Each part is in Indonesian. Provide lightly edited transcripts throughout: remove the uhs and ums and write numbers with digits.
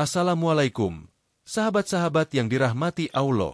Assalamualaikum, sahabat-sahabat yang dirahmati Allah.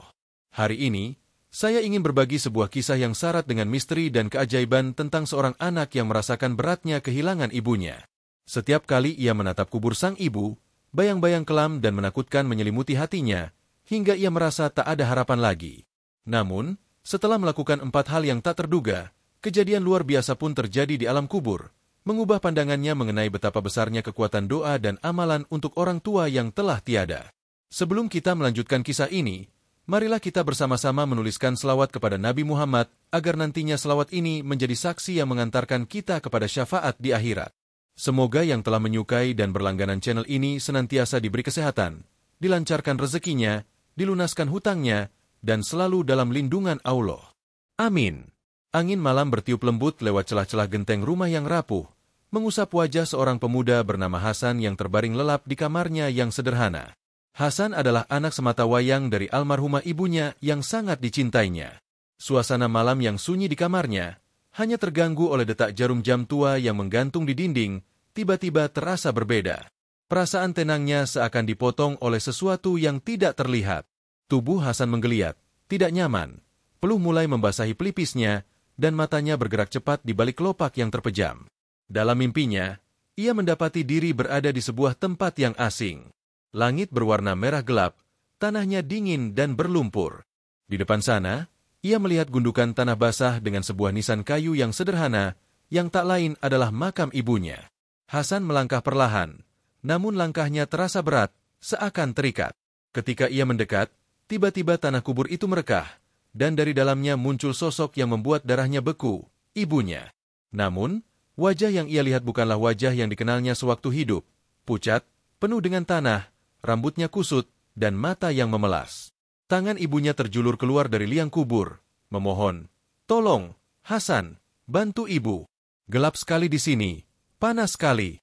Hari ini, saya ingin berbagi sebuah kisah yang syarat dengan misteri dan keajaiban tentang seorang anak yang merasakan beratnya kehilangan ibunya. Setiap kali ia menatap kubur sang ibu, bayang-bayang kelam dan menakutkan menyelimuti hatinya, hingga ia merasa tak ada harapan lagi. Namun, setelah melakukan 4 hal yang tak terduga, kejadian luar biasa pun terjadi di alam kubur, mengubah pandangannya mengenai betapa besarnya kekuatan doa dan amalan untuk orang tua yang telah tiada. Sebelum kita melanjutkan kisah ini, marilah kita bersama-sama menuliskan selawat kepada Nabi Muhammad, agar nantinya selawat ini menjadi saksi yang mengantarkan kita kepada syafaat di akhirat. Semoga yang telah menyukai dan berlangganan channel ini senantiasa diberi kesehatan, dilancarkan rezekinya, dilunaskan hutangnya, dan selalu dalam lindungan Allah. Amin. Angin malam bertiup lembut lewat celah-celah genteng rumah yang rapuh, mengusap wajah seorang pemuda bernama Hasan yang terbaring lelap di kamarnya yang sederhana. Hasan adalah anak semata wayang dari almarhumah ibunya yang sangat dicintainya. Suasana malam yang sunyi di kamarnya hanya terganggu oleh detak jarum jam tua yang menggantung di dinding, tiba-tiba terasa berbeda. Perasaan tenangnya seakan dipotong oleh sesuatu yang tidak terlihat. Tubuh Hasan menggeliat, tidak nyaman. Peluh mulai membasahi pelipisnya, dan matanya bergerak cepat di balik kelopak yang terpejam. Dalam mimpinya, ia mendapati diri berada di sebuah tempat yang asing. Langit berwarna merah gelap, tanahnya dingin dan berlumpur. Di depan sana, ia melihat gundukan tanah basah dengan sebuah nisan kayu yang sederhana, yang tak lain adalah makam ibunya. Hasan melangkah perlahan, namun langkahnya terasa berat, seakan terikat. Ketika ia mendekat, tiba-tiba tanah kubur itu merekah, dan dari dalamnya muncul sosok yang membuat darahnya beku, ibunya. Namun, wajah yang ia lihat bukanlah wajah yang dikenalnya sewaktu hidup. Pucat, penuh dengan tanah, rambutnya kusut, dan mata yang memelas. Tangan ibunya terjulur keluar dari liang kubur, memohon, "Tolong, Hasan, bantu ibu. Gelap sekali di sini, panas sekali."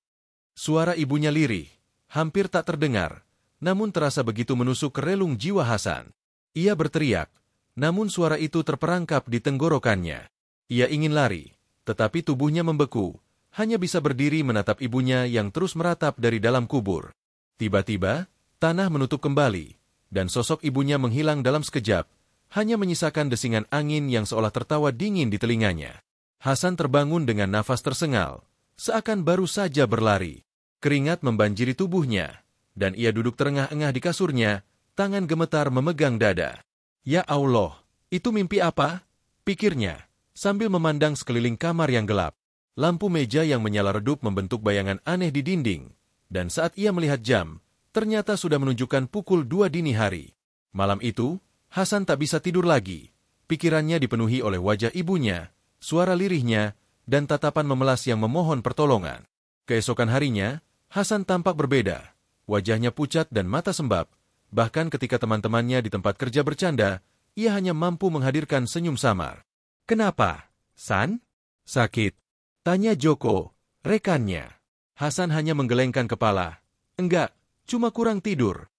Suara ibunya lirih, hampir tak terdengar, namun terasa begitu menusuk ke relung jiwa Hasan. Ia berteriak, namun suara itu terperangkap di tenggorokannya. Ia ingin lari, tetapi tubuhnya membeku, hanya bisa berdiri menatap ibunya yang terus meratap dari dalam kubur. Tiba-tiba, tanah menutup kembali, dan sosok ibunya menghilang dalam sekejap, hanya menyisakan desingan angin yang seolah tertawa dingin di telinganya. Hasan terbangun dengan nafas tersengal, seakan baru saja berlari. Keringat membanjiri tubuhnya, dan ia duduk terengah-engah di kasurnya, tangan gemetar memegang dada. "Ya Allah, itu mimpi apa?" pikirnya, sambil memandang sekeliling kamar yang gelap. Lampu meja yang menyala redup membentuk bayangan aneh di dinding, dan saat ia melihat jam, ternyata sudah menunjukkan pukul 2 dini hari. Malam itu, Hasan tak bisa tidur lagi. Pikirannya dipenuhi oleh wajah ibunya, suara lirihnya, dan tatapan memelas yang memohon pertolongan. Keesokan harinya, Hasan tampak berbeda. Wajahnya pucat dan mata sembab. Bahkan ketika teman-temannya di tempat kerja bercanda, ia hanya mampu menghadirkan senyum samar. "Kenapa, San? Sakit?" tanya Joko, rekannya. Hasan hanya menggelengkan kepala. "Enggak, cuma kurang tidur."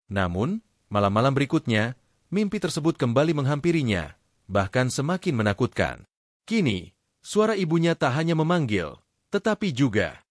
Namun, malam-malam berikutnya, mimpi tersebut kembali menghampirinya, bahkan semakin menakutkan. Kini, suara ibunya tak hanya memanggil, tetapi juga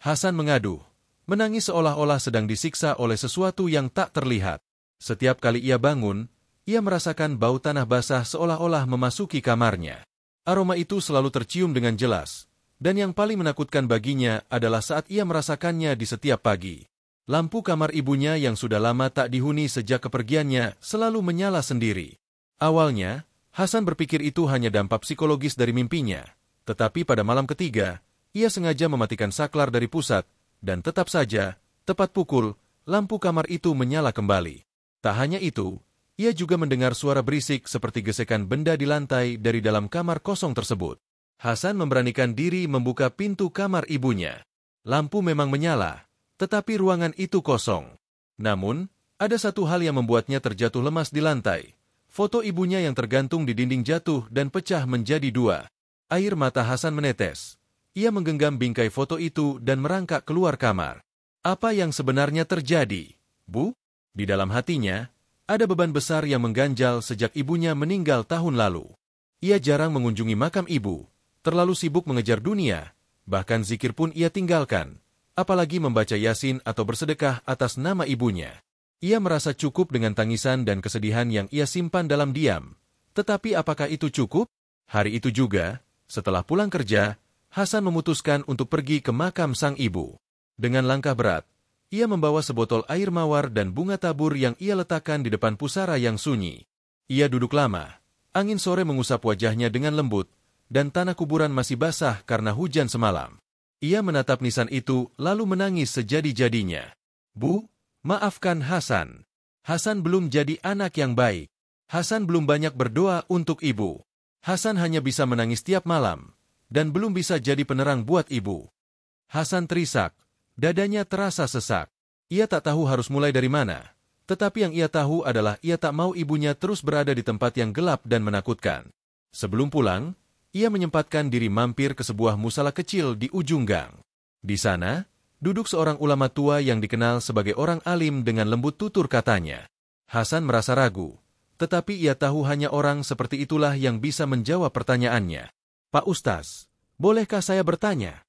Hasan mengaduh, menangis seolah-olah sedang disiksa oleh sesuatu yang tak terlihat. Setiap kali ia bangun, ia merasakan bau tanah basah seolah-olah memasuki kamarnya. Aroma itu selalu tercium dengan jelas, dan yang paling menakutkan baginya adalah saat ia merasakannya di setiap pagi. Lampu kamar ibunya yang sudah lama tak dihuni sejak kepergiannya selalu menyala sendiri. Awalnya, Hasan berpikir itu hanya dampak psikologis dari mimpinya, tetapi pada malam ketiga, ia sengaja mematikan saklar dari pusat, dan tetap saja, tepat pukul, lampu kamar itu menyala kembali. Tak hanya itu, ia juga mendengar suara berisik seperti gesekan benda di lantai dari dalam kamar kosong tersebut. Hasan memberanikan diri membuka pintu kamar ibunya. Lampu memang menyala, tetapi ruangan itu kosong. Namun, ada satu hal yang membuatnya terjatuh lemas di lantai. Foto ibunya yang tergantung di dinding jatuh dan pecah menjadi 2. Air mata Hasan menetes. Ia menggenggam bingkai foto itu dan merangkak keluar kamar. Apa yang sebenarnya terjadi, Bu? Di dalam hatinya, ada beban besar yang mengganjal sejak ibunya meninggal tahun lalu. Ia jarang mengunjungi makam ibu, terlalu sibuk mengejar dunia, bahkan zikir pun ia tinggalkan. apalagi membaca Yasin atau bersedekah atas nama ibunya. Ia merasa cukup dengan tangisan dan kesedihan yang ia simpan dalam diam. Tetapi apakah itu cukup? Hari itu juga, setelah pulang kerja, Hasan memutuskan untuk pergi ke makam sang ibu. Dengan langkah berat, ia membawa sebotol air mawar dan bunga tabur yang ia letakkan di depan pusara yang sunyi. Ia duduk lama. Angin sore mengusap wajahnya dengan lembut, dan tanah kuburan masih basah karena hujan semalam. Ia menatap nisan itu lalu menangis sejadi-jadinya. "Bu, maafkan Hasan. Hasan belum jadi anak yang baik. Hasan belum banyak berdoa untuk ibu. Hasan hanya bisa menangis tiap malam, dan belum bisa jadi penerang buat ibu." Hasan terisak, dadanya terasa sesak. Ia tak tahu harus mulai dari mana. Tetapi yang ia tahu adalah ia tak mau ibunya terus berada di tempat yang gelap dan menakutkan. Sebelum pulang, ia menyempatkan diri mampir ke sebuah musala kecil di ujung gang. Di sana, duduk seorang ulama tua yang dikenal sebagai orang alim dengan lembut tutur katanya. Hasan merasa ragu, tetapi ia tahu hanya orang seperti itulah yang bisa menjawab pertanyaannya. "Pak Ustaz, bolehkah saya bertanya?"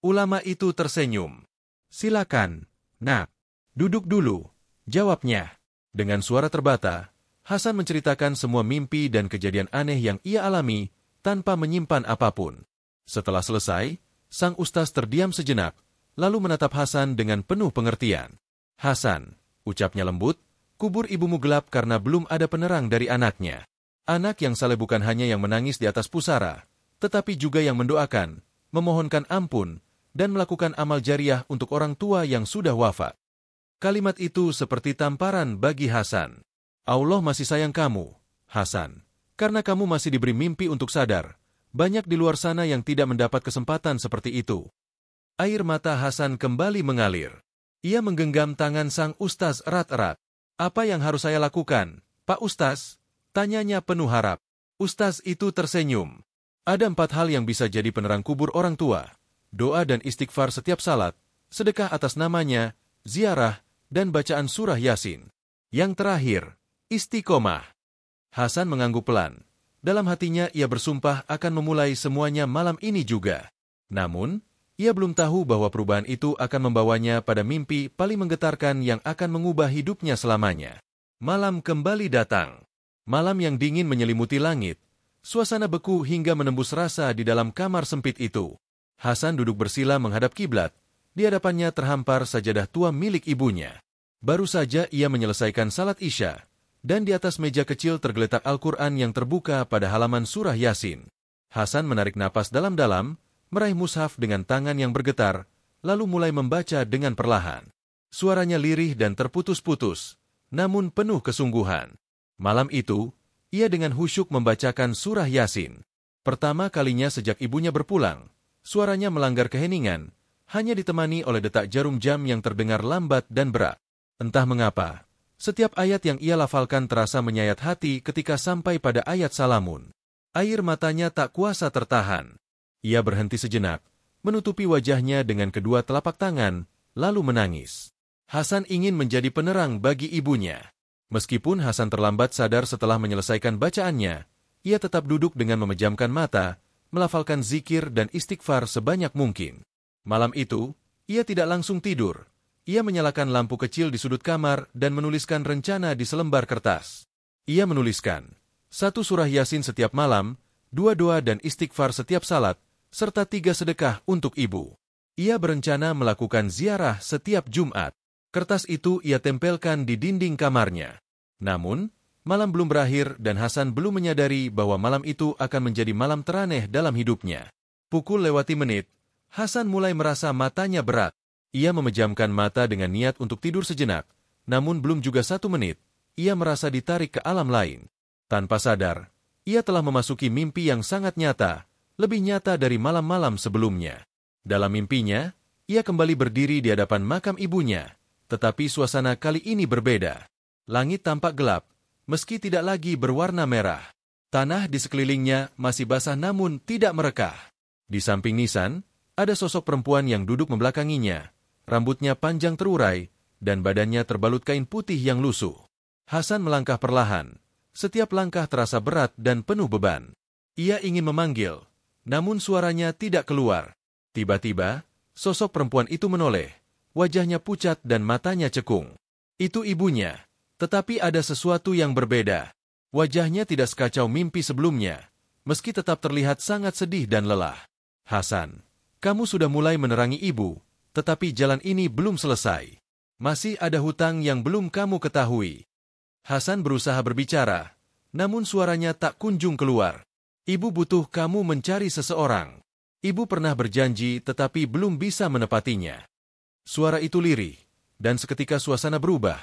Ulama itu tersenyum. "Silakan, nak. Duduk dulu," jawabnya. Dengan suara terbata, Hasan menceritakan semua mimpi dan kejadian aneh yang ia alami tanpa menyimpan apapun. Setelah selesai, sang ustaz terdiam sejenak, lalu menatap Hasan dengan penuh pengertian. "Hasan," ucapnya lembut, "kubur ibumu gelap karena belum ada penerang dari anaknya. Anak yang saleh bukan hanya yang menangis di atas pusara, tetapi juga yang mendoakan, memohonkan ampun, dan melakukan amal jariah untuk orang tua yang sudah wafat." Kalimat itu seperti tamparan bagi Hasan. Allah masih sayang kamu, Hasan, karena kamu masih diberi mimpi untuk sadar. Banyak di luar sana yang tidak mendapat kesempatan seperti itu. Air mata Hasan kembali mengalir. Ia menggenggam tangan sang ustaz erat-erat. "Apa yang harus saya lakukan, Pak Ustaz?" tanyanya penuh harap. Ustaz itu tersenyum. "Ada 4 hal yang bisa jadi penerang kubur orang tua. Doa dan istighfar setiap salat, sedekah atas namanya, ziarah, dan bacaan surah Yasin. Yang terakhir, istiqomah." Hasan mengangguk pelan. Dalam hatinya ia bersumpah akan memulai semuanya malam ini juga. Namun, ia belum tahu bahwa perubahan itu akan membawanya pada mimpi paling menggetarkan yang akan mengubah hidupnya selamanya. Malam kembali datang. Malam yang dingin menyelimuti langit. Suasana beku hingga menembus rasa di dalam kamar sempit itu. Hasan duduk bersila menghadap kiblat. Di hadapannya terhampar sajadah tua milik ibunya. Baru saja ia menyelesaikan salat Isya, dan di atas meja kecil tergeletak Al-Quran yang terbuka pada halaman surah Yasin. Hasan menarik napas dalam-dalam, meraih mushaf dengan tangan yang bergetar, lalu mulai membaca dengan perlahan. Suaranya lirih dan terputus-putus, namun penuh kesungguhan. Malam itu, ia dengan khusyuk membacakan surah Yasin. Pertama kalinya sejak ibunya berpulang, suaranya melanggar keheningan, hanya ditemani oleh detak jarum jam yang terdengar lambat dan berat. Entah mengapa, setiap ayat yang ia lafalkan terasa menyayat hati ketika sampai pada ayat Salamun. Air matanya tak kuasa tertahan. Ia berhenti sejenak, menutupi wajahnya dengan kedua telapak tangan, lalu menangis. Hasan ingin menjadi penerang bagi ibunya. Meskipun Hasan terlambat sadar setelah menyelesaikan bacaannya, ia tetap duduk dengan memejamkan mata, melafalkan zikir dan istighfar sebanyak mungkin. Malam itu, ia tidak langsung tidur. Ia menyalakan lampu kecil di sudut kamar dan menuliskan rencana di selembar kertas. Ia menuliskan 1 surah Yasin setiap malam, 2 doa dan istighfar setiap salat, serta 3 sedekah untuk ibu. Ia berencana melakukan ziarah setiap Jumat. Kertas itu ia tempelkan di dinding kamarnya. Namun, malam belum berakhir dan Hasan belum menyadari bahwa malam itu akan menjadi malam teraneh dalam hidupnya. Pukul lewati menit, Hasan mulai merasa matanya berat. Ia memejamkan mata dengan niat untuk tidur sejenak, namun belum juga 1 menit, ia merasa ditarik ke alam lain. Tanpa sadar, ia telah memasuki mimpi yang sangat nyata, lebih nyata dari malam-malam sebelumnya. Dalam mimpinya, ia kembali berdiri di hadapan makam ibunya, tetapi suasana kali ini berbeda. Langit tampak gelap, meski tidak lagi berwarna merah. Tanah di sekelilingnya masih basah namun tidak merekah. Di samping nisan, ada sosok perempuan yang duduk membelakanginya, rambutnya panjang terurai, dan badannya terbalut kain putih yang lusuh. Hasan melangkah perlahan, setiap langkah terasa berat dan penuh beban. Ia ingin memanggil, namun suaranya tidak keluar. Tiba-tiba, Sosok perempuan itu menoleh. Wajahnya pucat dan matanya cekung. Itu ibunya. Tetapi ada sesuatu yang berbeda. Wajahnya tidak sekacau mimpi sebelumnya, meski tetap terlihat sangat sedih dan lelah. Hasan, kamu sudah mulai menerangi ibu, tetapi jalan ini belum selesai. Masih ada hutang yang belum kamu ketahui. Hasan berusaha berbicara, namun suaranya tak kunjung keluar. Ibu butuh kamu mencari seseorang. Ibu pernah berjanji tetapi belum bisa menepatinya. Suara itu lirih, dan seketika suasana berubah.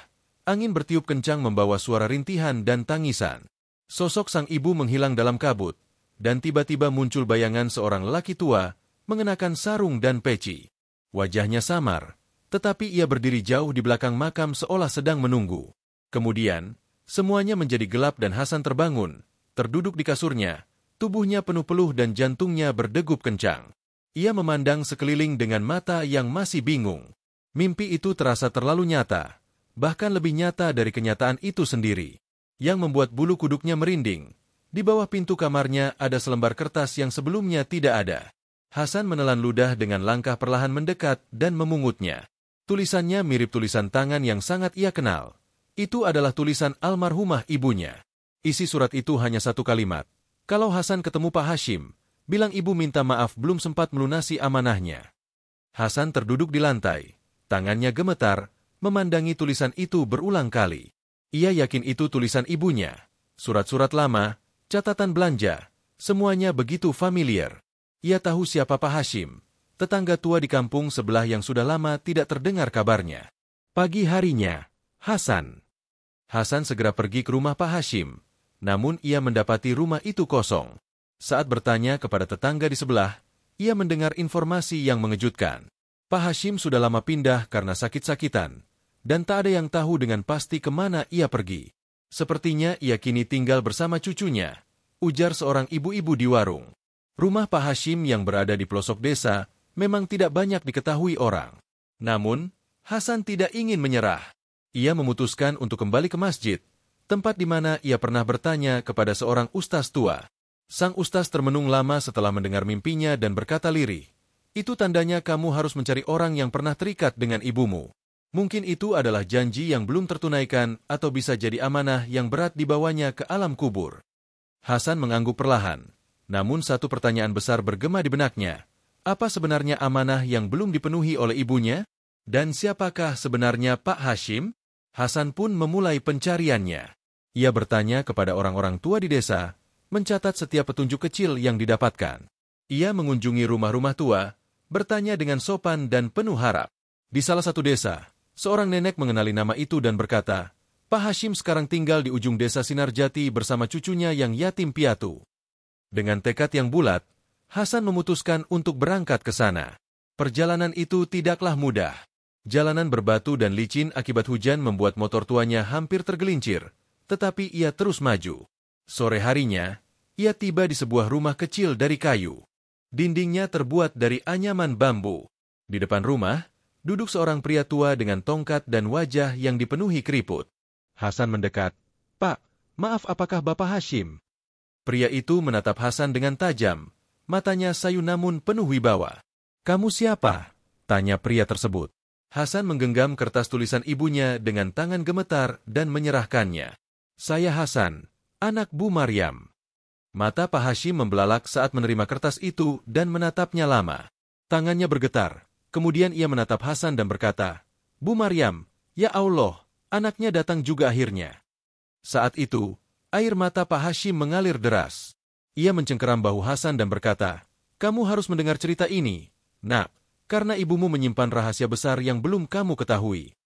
Angin bertiup kencang membawa suara rintihan dan tangisan. Sosok sang ibu menghilang dalam kabut, dan tiba-tiba muncul bayangan seorang lelaki tua, mengenakan sarung dan peci. Wajahnya samar, tetapi ia berdiri jauh di belakang makam seolah sedang menunggu. Kemudian, semuanya menjadi gelap dan Hasan terbangun, terduduk di kasurnya, tubuhnya penuh peluh dan jantungnya berdegup kencang. Ia memandang sekeliling dengan mata yang masih bingung. Mimpi itu terasa terlalu nyata, bahkan lebih nyata dari kenyataan itu sendiri, yang membuat bulu kuduknya merinding. Di bawah pintu kamarnya ada selembar kertas yang sebelumnya tidak ada. Hasan menelan ludah dengan langkah perlahan mendekat dan memungutnya. Tulisannya mirip tulisan tangan yang sangat ia kenal. Itu adalah tulisan almarhumah ibunya. Isi surat itu hanya satu kalimat. Kalau Hasan ketemu Pak Hashim, bilang ibu minta maaf belum sempat melunasi amanahnya. Hasan terduduk di lantai. Tangannya gemetar, memandangi tulisan itu berulang kali. Ia yakin itu tulisan ibunya. Surat-surat lama, catatan belanja, semuanya begitu familiar. Ia tahu siapa Pak Hashim, tetangga tua di kampung sebelah yang sudah lama tidak terdengar kabarnya. Pagi harinya, Hasan segera pergi ke rumah Pak Hashim, namun ia mendapati rumah itu kosong. Saat bertanya kepada tetangga di sebelah, ia mendengar informasi yang mengejutkan. Pak Hashim sudah lama pindah karena sakit-sakitan, dan tak ada yang tahu dengan pasti kemana ia pergi. Sepertinya ia kini tinggal bersama cucunya, ujar seorang ibu-ibu di warung. Rumah Pak Hashim yang berada di pelosok desa memang tidak banyak diketahui orang. Namun, Hasan tidak ingin menyerah. Ia memutuskan untuk kembali ke masjid, tempat di mana ia pernah bertanya kepada seorang ustaz tua. Sang ustaz termenung lama setelah mendengar mimpinya dan berkata lirih, "Itu tandanya kamu harus mencari orang yang pernah terikat dengan ibumu. Mungkin itu adalah janji yang belum tertunaikan atau bisa jadi amanah yang berat dibawanya ke alam kubur." Hasan mengangguk perlahan, namun satu pertanyaan besar bergema di benaknya. Apa sebenarnya amanah yang belum dipenuhi oleh ibunya? Dan siapakah sebenarnya Pak Hashim? Hasan pun memulai pencariannya. Ia bertanya kepada orang-orang tua di desa, mencatat setiap petunjuk kecil yang didapatkan. Ia mengunjungi rumah-rumah tua, bertanya dengan sopan dan penuh harap. Di salah satu desa, seorang nenek mengenali nama itu dan berkata, "Pak Hashim sekarang tinggal di ujung desa Sinarjati bersama cucunya yang yatim piatu." Dengan tekad yang bulat, Hasan memutuskan untuk berangkat ke sana. Perjalanan itu tidaklah mudah. Jalanan berbatu dan licin akibat hujan membuat motor tuanya hampir tergelincir, tetapi ia terus maju. Sore harinya, ia tiba di sebuah rumah kecil dari kayu. Dindingnya terbuat dari anyaman bambu. Di depan rumah, duduk seorang pria tua dengan tongkat dan wajah yang dipenuhi keriput. Hasan mendekat. "Pak, maaf, apakah Bapak Hashim?" Pria itu menatap Hasan dengan tajam. Matanya sayu namun penuh wibawa. "Kamu siapa?" tanya pria tersebut. Hasan menggenggam kertas tulisan ibunya dengan tangan gemetar dan menyerahkannya. "Saya Hasan, anak Bu Maryam." Mata Pak Hashim membelalak saat menerima kertas itu dan menatapnya lama. Tangannya bergetar. Kemudian ia menatap Hasan dan berkata, "Bu Maryam, ya Allah, anaknya datang juga akhirnya." Saat itu, air mata Pak Hashim mengalir deras. Ia mencengkeram bahu Hasan dan berkata, "Kamu harus mendengar cerita ini, Nak, karena ibumu menyimpan rahasia besar yang belum kamu ketahui."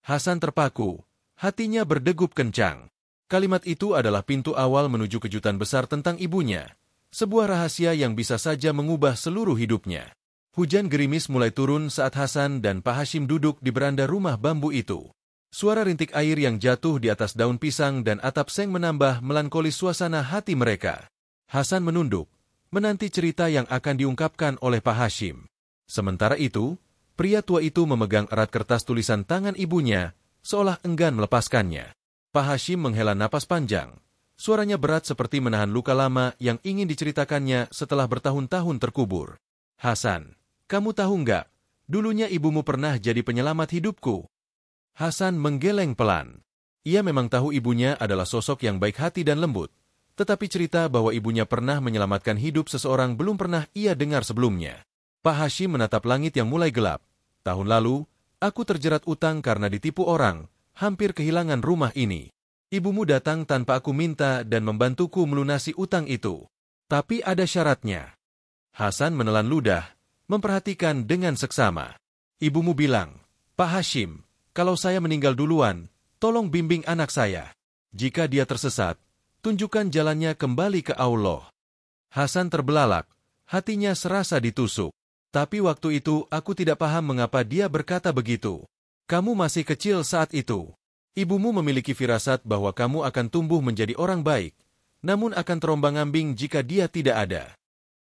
Hasan terpaku, hatinya berdegup kencang. Kalimat itu adalah pintu awal menuju kejutan besar tentang ibunya, sebuah rahasia yang bisa saja mengubah seluruh hidupnya. Hujan gerimis mulai turun saat Hasan dan Pak Hashim duduk di beranda rumah bambu itu. Suara rintik air yang jatuh di atas daun pisang dan atap seng menambah melankolis suasana hati mereka. Hasan menunduk, menanti cerita yang akan diungkapkan oleh Pak Hashim. Sementara itu, pria tua itu memegang erat kertas tulisan tangan ibunya, seolah enggan melepaskannya. Pak Hashim menghela napas panjang. Suaranya berat seperti menahan luka lama yang ingin diceritakannya setelah bertahun-tahun terkubur. "Hasan, kamu tahu nggak, Dulunya ibumu pernah jadi penyelamat hidupku. Hasan menggeleng pelan. Ia memang tahu ibunya adalah sosok yang baik hati dan lembut, tetapi cerita bahwa ibunya pernah menyelamatkan hidup seseorang belum pernah ia dengar sebelumnya. Pak Hashim menatap langit yang mulai gelap. Tahun lalu, aku terjerat utang karena ditipu orang, hampir kehilangan rumah ini. Ibumu datang tanpa aku minta dan membantuku melunasi utang itu. Tapi ada syaratnya. Hasan menelan ludah, memperhatikan dengan seksama. Ibumu bilang, Pak Hashim, kalau saya meninggal duluan, tolong bimbing anak saya. Jika dia tersesat, tunjukkan jalannya kembali ke Allah. Hasan terbelalak, hatinya serasa ditusuk. Tapi waktu itu aku tidak paham mengapa dia berkata begitu. Kamu masih kecil saat itu. Ibumu memiliki firasat bahwa kamu akan tumbuh menjadi orang baik, namun akan terombang-ambing jika dia tidak ada.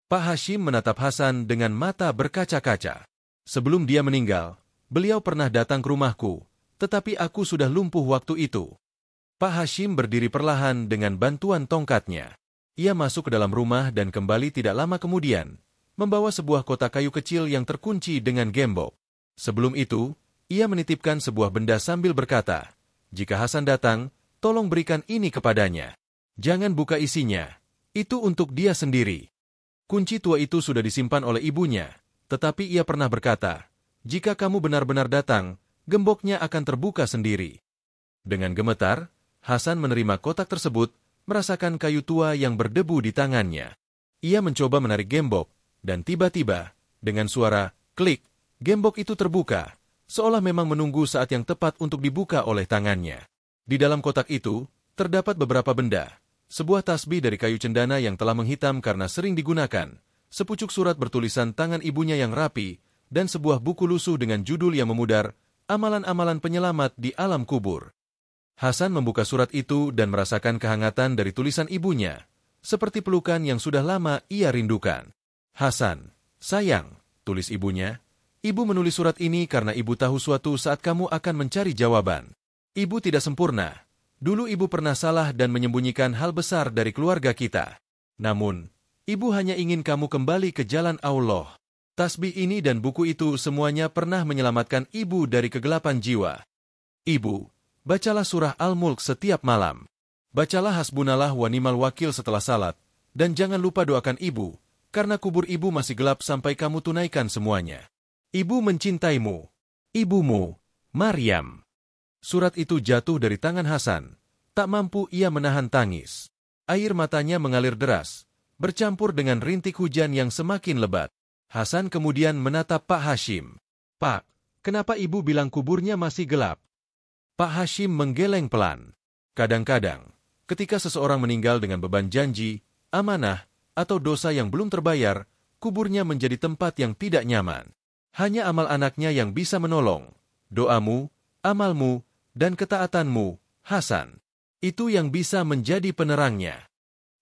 Pak Hashim menatap Hasan dengan mata berkaca-kaca. Sebelum dia meninggal, beliau pernah datang ke rumahku, tetapi aku sudah lumpuh waktu itu. Pak Hashim berdiri perlahan dengan bantuan tongkatnya. Ia masuk ke dalam rumah dan kembali tidak lama kemudian, membawa sebuah kotak kayu kecil yang terkunci dengan gembok. Sebelum itu, ia menitipkan sebuah benda sambil berkata, jika Hasan datang, tolong berikan ini kepadanya. Jangan buka isinya, itu untuk dia sendiri. Kunci tua itu sudah disimpan oleh ibunya, tetapi ia pernah berkata, jika kamu benar-benar datang, gemboknya akan terbuka sendiri. Dengan gemetar, Hasan menerima kotak tersebut, merasakan kayu tua yang berdebu di tangannya. Ia mencoba menarik gembok, dan tiba-tiba, dengan suara klik, gembok itu terbuka, seolah memang menunggu saat yang tepat untuk dibuka oleh tangannya. Di dalam kotak itu, terdapat beberapa benda, sebuah tasbih dari kayu cendana yang telah menghitam karena sering digunakan, sepucuk surat bertulisan tangan ibunya yang rapi, dan sebuah buku lusuh dengan judul yang memudar, Amalan-amalan Penyelamat di Alam Kubur. Hasan membuka surat itu dan merasakan kehangatan dari tulisan ibunya, seperti pelukan yang sudah lama ia rindukan. Hasan, sayang, tulis ibunya, ibu menulis surat ini karena ibu tahu suatu saat kamu akan mencari jawaban. Ibu tidak sempurna. Dulu ibu pernah salah dan menyembunyikan hal besar dari keluarga kita. Namun, ibu hanya ingin kamu kembali ke jalan Allah. Tasbih ini dan buku itu semuanya pernah menyelamatkan ibu dari kegelapan jiwa. Ibu, bacalah surah Al-Mulk setiap malam. Bacalah Hasbunallah wa ni'mal wakil setelah salat. Dan jangan lupa doakan ibu, karena kubur ibu masih gelap sampai kamu tunaikan semuanya. Ibu mencintaimu. Ibumu, Maryam. Surat itu jatuh dari tangan Hasan. Tak mampu ia menahan tangis. Air matanya mengalir deras, bercampur dengan rintik hujan yang semakin lebat. Hasan kemudian menatap Pak Hashim. Pak, kenapa ibu bilang kuburnya masih gelap? Pak Hashim menggeleng pelan. Kadang-kadang, ketika seseorang meninggal dengan beban janji, amanah, atau dosa yang belum terbayar, kuburnya menjadi tempat yang tidak nyaman. Hanya amal anaknya yang bisa menolong. Doamu, amalmu, dan ketaatanmu, Hasan. Itu yang bisa menjadi penerangnya.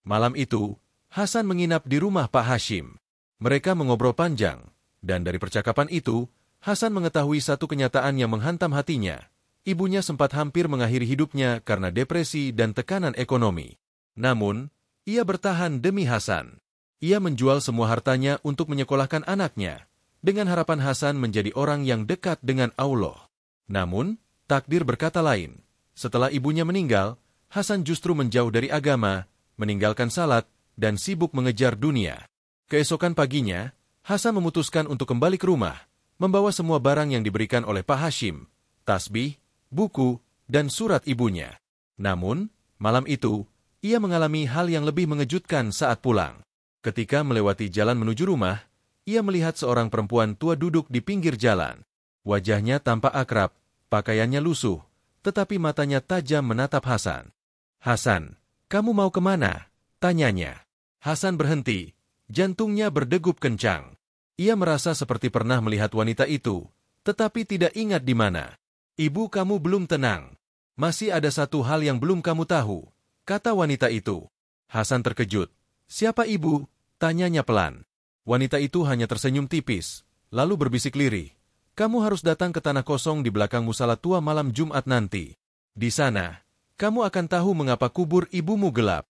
Malam itu, Hasan menginap di rumah Pak Hashim. Mereka mengobrol panjang, dan dari percakapan itu, Hasan mengetahui satu kenyataan yang menghantam hatinya. Ibunya sempat hampir mengakhiri hidupnya karena depresi dan tekanan ekonomi. Namun, ia bertahan demi Hasan. Ia menjual semua hartanya untuk menyekolahkan anaknya, dengan harapan Hasan menjadi orang yang dekat dengan Allah. Namun, takdir berkata lain. Setelah ibunya meninggal, Hasan justru menjauh dari agama, meninggalkan salat, dan sibuk mengejar dunia. Keesokan paginya, Hasan memutuskan untuk kembali ke rumah, membawa semua barang yang diberikan oleh Pak Hashim, tasbih, buku, dan surat ibunya. Namun, malam itu, ia mengalami hal yang lebih mengejutkan saat pulang. Ketika melewati jalan menuju rumah, ia melihat seorang perempuan tua duduk di pinggir jalan. Wajahnya tampak akrab, pakaiannya lusuh, tetapi matanya tajam menatap Hasan. Hasan, kamu mau kemana? Tanyanya. Hasan berhenti, jantungnya berdegup kencang. Ia merasa seperti pernah melihat wanita itu, tetapi tidak ingat di mana. Ibu kamu belum tenang. Masih ada satu hal yang belum kamu tahu, kata wanita itu. Hasan terkejut. Siapa ibu? Tanyanya pelan. Wanita itu hanya tersenyum tipis, lalu berbisik lirih. Kamu harus datang ke tanah kosong di belakang musala tua malam Jumat nanti. Di sana, kamu akan tahu mengapa kubur ibumu gelap.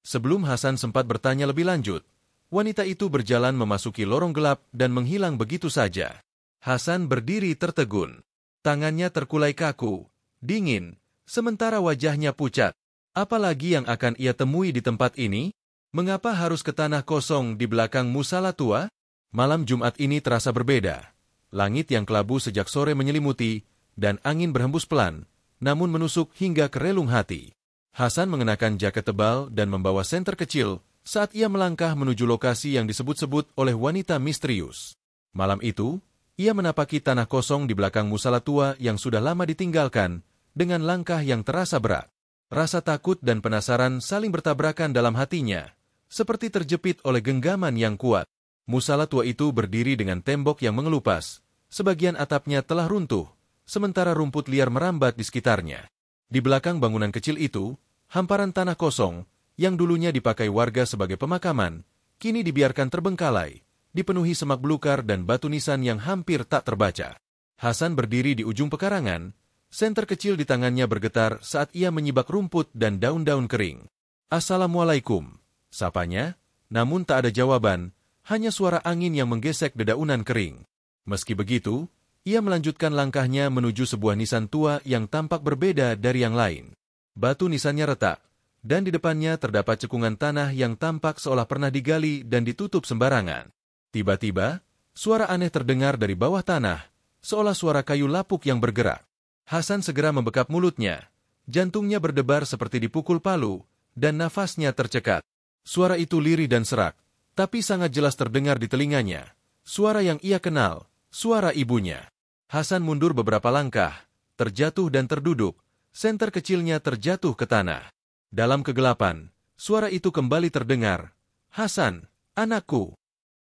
Sebelum Hasan sempat bertanya lebih lanjut, wanita itu berjalan memasuki lorong gelap dan menghilang begitu saja. Hasan berdiri tertegun. Tangannya terkulai kaku, dingin, sementara wajahnya pucat. Apalagi yang akan ia temui di tempat ini? Mengapa harus ke tanah kosong di belakang musala tua? Malam Jumat ini terasa berbeda. Langit yang kelabu sejak sore menyelimuti, dan angin berhembus pelan, namun menusuk hingga ke relung hati. Hasan mengenakan jaket tebal dan membawa senter kecil saat ia melangkah menuju lokasi yang disebut-sebut oleh wanita misterius. Malam itu, ia menapaki tanah kosong di belakang musala tua yang sudah lama ditinggalkan, dengan langkah yang terasa berat. Rasa takut dan penasaran saling bertabrakan dalam hatinya, seperti terjepit oleh genggaman yang kuat. Musala tua itu berdiri dengan tembok yang mengelupas, sebagian atapnya telah runtuh, sementara rumput liar merambat di sekitarnya. Di belakang bangunan kecil itu, hamparan tanah kosong, yang dulunya dipakai warga sebagai pemakaman, kini dibiarkan terbengkalai, dipenuhi semak belukar dan batu nisan yang hampir tak terbaca. Hasan berdiri di ujung pekarangan, senter kecil di tangannya bergetar saat ia menyibak rumput dan daun-daun kering. "Assalamualaikum," sapanya, namun tak ada jawaban, hanya suara angin yang menggesek dedaunan kering. Meski begitu, ia melanjutkan langkahnya menuju sebuah nisan tua yang tampak berbeda dari yang lain. Batu nisannya retak, dan di depannya terdapat cekungan tanah yang tampak seolah pernah digali dan ditutup sembarangan. Tiba-tiba, suara aneh terdengar dari bawah tanah, seolah suara kayu lapuk yang bergerak. Hasan segera membekap mulutnya, jantungnya berdebar seperti dipukul palu, dan nafasnya tercekat. Suara itu lirih dan serak, tapi sangat jelas terdengar di telinganya. Suara yang ia kenal, suara ibunya. Hasan mundur beberapa langkah, terjatuh dan terduduk, senter kecilnya terjatuh ke tanah. Dalam kegelapan, suara itu kembali terdengar. "Hasan, anakku."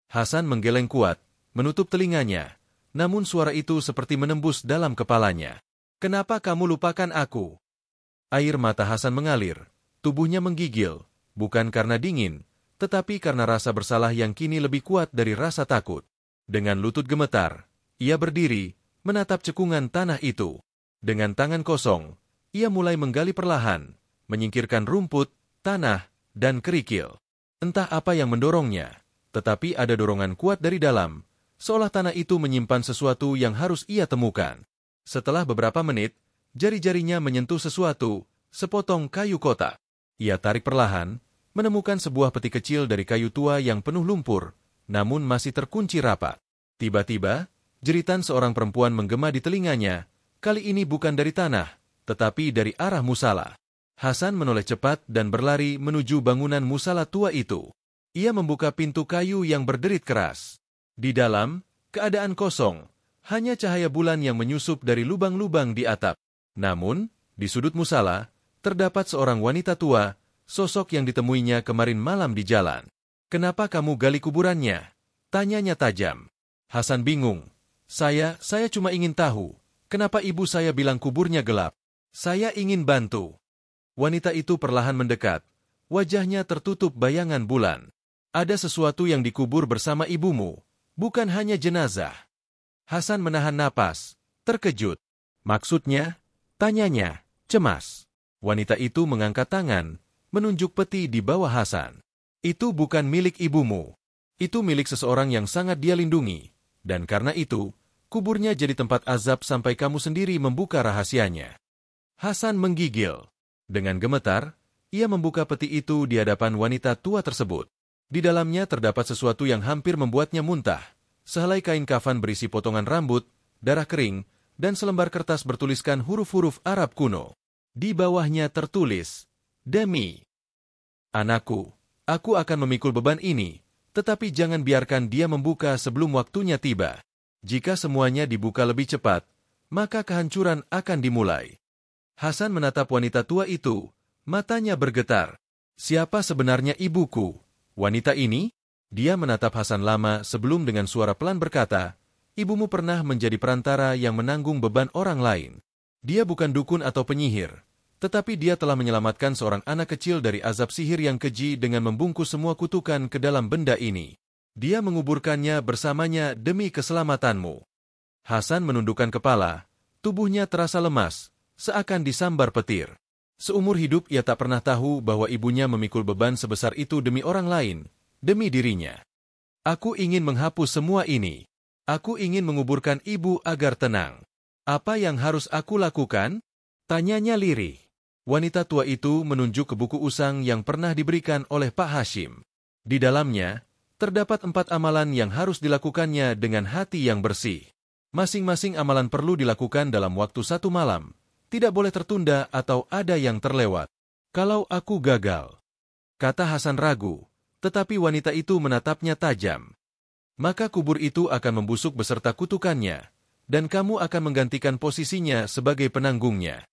Hasan menggeleng kuat, menutup telinganya, namun suara itu seperti menembus dalam kepalanya. "Kenapa kamu lupakan aku?" Air mata Hasan mengalir, tubuhnya menggigil, bukan karena dingin, tetapi karena rasa bersalah yang kini lebih kuat dari rasa takut. Dengan lutut gemetar, ia berdiri, menatap cekungan tanah itu. Dengan tangan kosong, ia mulai menggali perlahan, menyingkirkan rumput, tanah, dan kerikil. Entah apa yang mendorongnya, tetapi ada dorongan kuat dari dalam, seolah tanah itu menyimpan sesuatu yang harus ia temukan. Setelah beberapa menit, jari-jarinya menyentuh sesuatu, sepotong kayu kotak. Ia tarik perlahan, menemukan sebuah peti kecil dari kayu tua yang penuh lumpur, namun masih terkunci rapat. Tiba-tiba, jeritan seorang perempuan menggema di telinganya, kali ini bukan dari tanah, tetapi dari arah musala. Hasan menoleh cepat dan berlari menuju bangunan musala tua itu. Ia membuka pintu kayu yang berderit keras. Di dalam, keadaan kosong, hanya cahaya bulan yang menyusup dari lubang-lubang di atap. Namun, di sudut musala, terdapat seorang wanita tua, sosok yang ditemuinya kemarin malam di jalan. "Kenapa kamu gali kuburannya?" tanyanya tajam. Hasan bingung. Saya cuma ingin tahu, kenapa ibu saya bilang kuburnya gelap. Saya ingin bantu." Wanita itu perlahan mendekat, wajahnya tertutup bayangan bulan. "Ada sesuatu yang dikubur bersama ibumu, bukan hanya jenazah." Hasan menahan napas, terkejut. "Maksudnya?" tanyanya, cemas. Wanita itu mengangkat tangan, menunjuk peti di bawah Hasan. "Itu bukan milik ibumu. Itu milik seseorang yang sangat dia lindungi. Dan karena itu, kuburnya jadi tempat azab sampai kamu sendiri membuka rahasianya." Hasan menggigil. Dengan gemetar, ia membuka peti itu di hadapan wanita tua tersebut. Di dalamnya terdapat sesuatu yang hampir membuatnya muntah. Sehelai kain kafan berisi potongan rambut, darah kering, dan selembar kertas bertuliskan huruf-huruf Arab kuno. Di bawahnya tertulis, "Demi anakku, aku akan memikul beban ini, tetapi jangan biarkan dia membuka sebelum waktunya tiba. Jika semuanya dibuka lebih cepat, maka kehancuran akan dimulai." Hasan menatap wanita tua itu, matanya bergetar. "Siapa sebenarnya ibuku?" Wanita ini? Dia menatap Hasan lama sebelum dengan suara pelan berkata, "Ibumu pernah menjadi perantara yang menanggung beban orang lain. Dia bukan dukun atau penyihir, tetapi dia telah menyelamatkan seorang anak kecil dari azab sihir yang keji dengan membungkus semua kutukan ke dalam benda ini. Dia menguburkannya bersamanya demi keselamatanmu." Hasan menundukkan kepala, tubuhnya terasa lemas, seakan disambar petir. Seumur hidup ia tak pernah tahu bahwa ibunya memikul beban sebesar itu demi orang lain, demi dirinya. "Aku ingin menghapus semua ini. Aku ingin menguburkan ibu agar tenang. Apa yang harus aku lakukan? Tanyanya lirih. Wanita tua itu menunjuk ke buku usang yang pernah diberikan oleh Pak Hashim. Di dalamnya, terdapat 4 amalan yang harus dilakukannya dengan hati yang bersih. Masing-masing amalan perlu dilakukan dalam waktu 1 malam. Tidak boleh tertunda atau ada yang terlewat. Kalau aku gagal, kata Hasan ragu, tetapi wanita itu menatapnya tajam. Maka kubur itu akan membusuk beserta kutukannya, dan kamu akan menggantikan posisinya sebagai penanggungnya.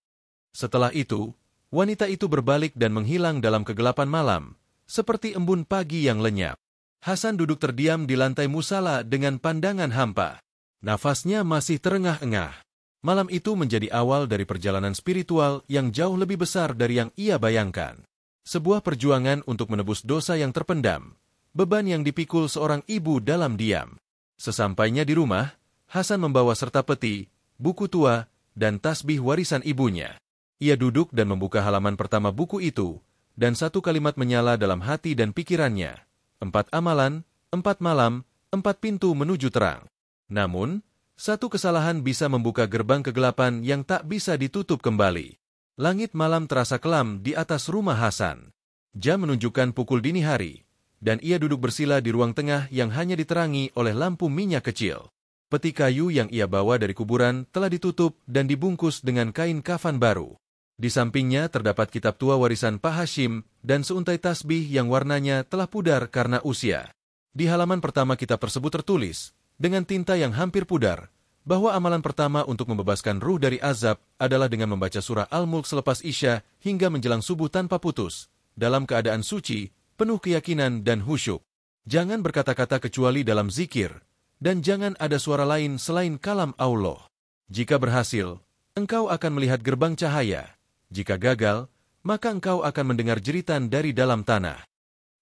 Setelah itu, wanita itu berbalik dan menghilang dalam kegelapan malam, seperti embun pagi yang lenyap. Hasan duduk terdiam di lantai musala dengan pandangan hampa. Nafasnya masih terengah-engah. Malam itu menjadi awal dari perjalanan spiritual yang jauh lebih besar dari yang ia bayangkan. Sebuah perjuangan untuk menebus dosa yang terpendam, beban yang dipikul seorang ibu dalam diam. Sesampainya di rumah, Hasan membawa serta peti, buku tua, dan tasbih warisan ibunya. Ia duduk dan membuka halaman pertama buku itu, dan satu kalimat menyala dalam hati dan pikirannya. 4 amalan, 4 malam, 4 pintu menuju terang. Namun, satu kesalahan bisa membuka gerbang kegelapan yang tak bisa ditutup kembali. Langit malam terasa kelam di atas rumah Hasan. Jam menunjukkan pukul dini hari, dan ia duduk bersila di ruang tengah yang hanya diterangi oleh lampu minyak kecil. Peti kayu yang ia bawa dari kuburan telah ditutup dan dibungkus dengan kain kafan baru. Di sampingnya terdapat kitab tua warisan Pak Hashim dan seuntai tasbih yang warnanya telah pudar karena usia. Di halaman pertama kitab tersebut tertulis, dengan tinta yang hampir pudar, bahwa amalan pertama untuk membebaskan ruh dari azab adalah dengan membaca surah Al-Mulk selepas Isya hingga menjelang subuh tanpa putus, dalam keadaan suci, penuh keyakinan dan khusyuk. Jangan berkata-kata kecuali dalam zikir, dan jangan ada suara lain selain kalam Allah. Jika berhasil, engkau akan melihat gerbang cahaya. Jika gagal, maka engkau akan mendengar jeritan dari dalam tanah.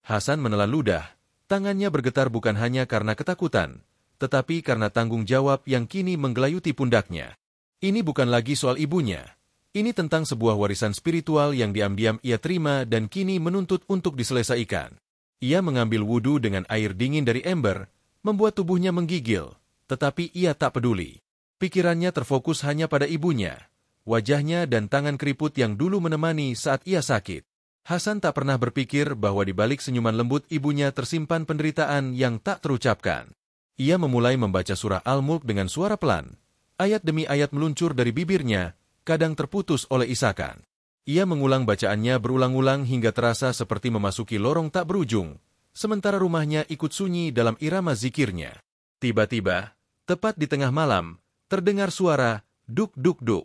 Hasan menelan ludah, tangannya bergetar bukan hanya karena ketakutan, tetapi karena tanggung jawab yang kini menggelayuti pundaknya. Ini bukan lagi soal ibunya. Ini tentang sebuah warisan spiritual yang diam-diam ia terima dan kini menuntut untuk diselesaikan. Ia mengambil wudu dengan air dingin dari ember, membuat tubuhnya menggigil, tetapi ia tak peduli. Pikirannya terfokus hanya pada ibunya, wajahnya dan tangan keriput yang dulu menemani saat ia sakit. Hasan tak pernah berpikir bahwa di balik senyuman lembut ibunya tersimpan penderitaan yang tak terucapkan. Ia memulai membaca surah Al-Mulk dengan suara pelan. Ayat demi ayat meluncur dari bibirnya, kadang terputus oleh isakan. Ia mengulang bacaannya berulang-ulang hingga terasa seperti memasuki lorong tak berujung, sementara rumahnya ikut sunyi dalam irama zikirnya. Tiba-tiba, tepat di tengah malam, terdengar suara duk-duk-duk.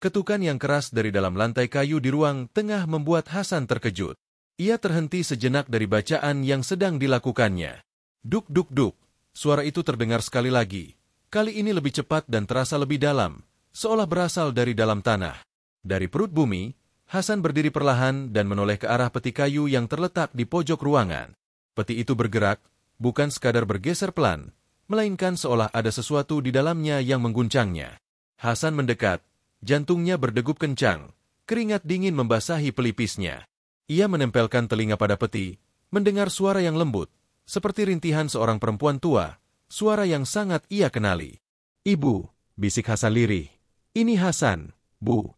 Ketukan yang keras dari dalam lantai kayu di ruang tengah membuat Hasan terkejut. Ia terhenti sejenak dari bacaan yang sedang dilakukannya. Duk-duk-duk. Suara itu terdengar sekali lagi. Kali ini lebih cepat dan terasa lebih dalam, seolah berasal dari dalam tanah. Dari perut bumi, Hasan berdiri perlahan dan menoleh ke arah peti kayu yang terletak di pojok ruangan. Peti itu bergerak, bukan sekadar bergeser pelan, melainkan seolah ada sesuatu di dalamnya yang mengguncangnya. Hasan mendekat, jantungnya berdegup kencang, keringat dingin membasahi pelipisnya. Ia menempelkan telinga pada peti, mendengar suara yang lembut, seperti rintihan seorang perempuan tua, suara yang sangat ia kenali. "Ibu," bisik Hasan lirih. "Ini Hasan, Bu."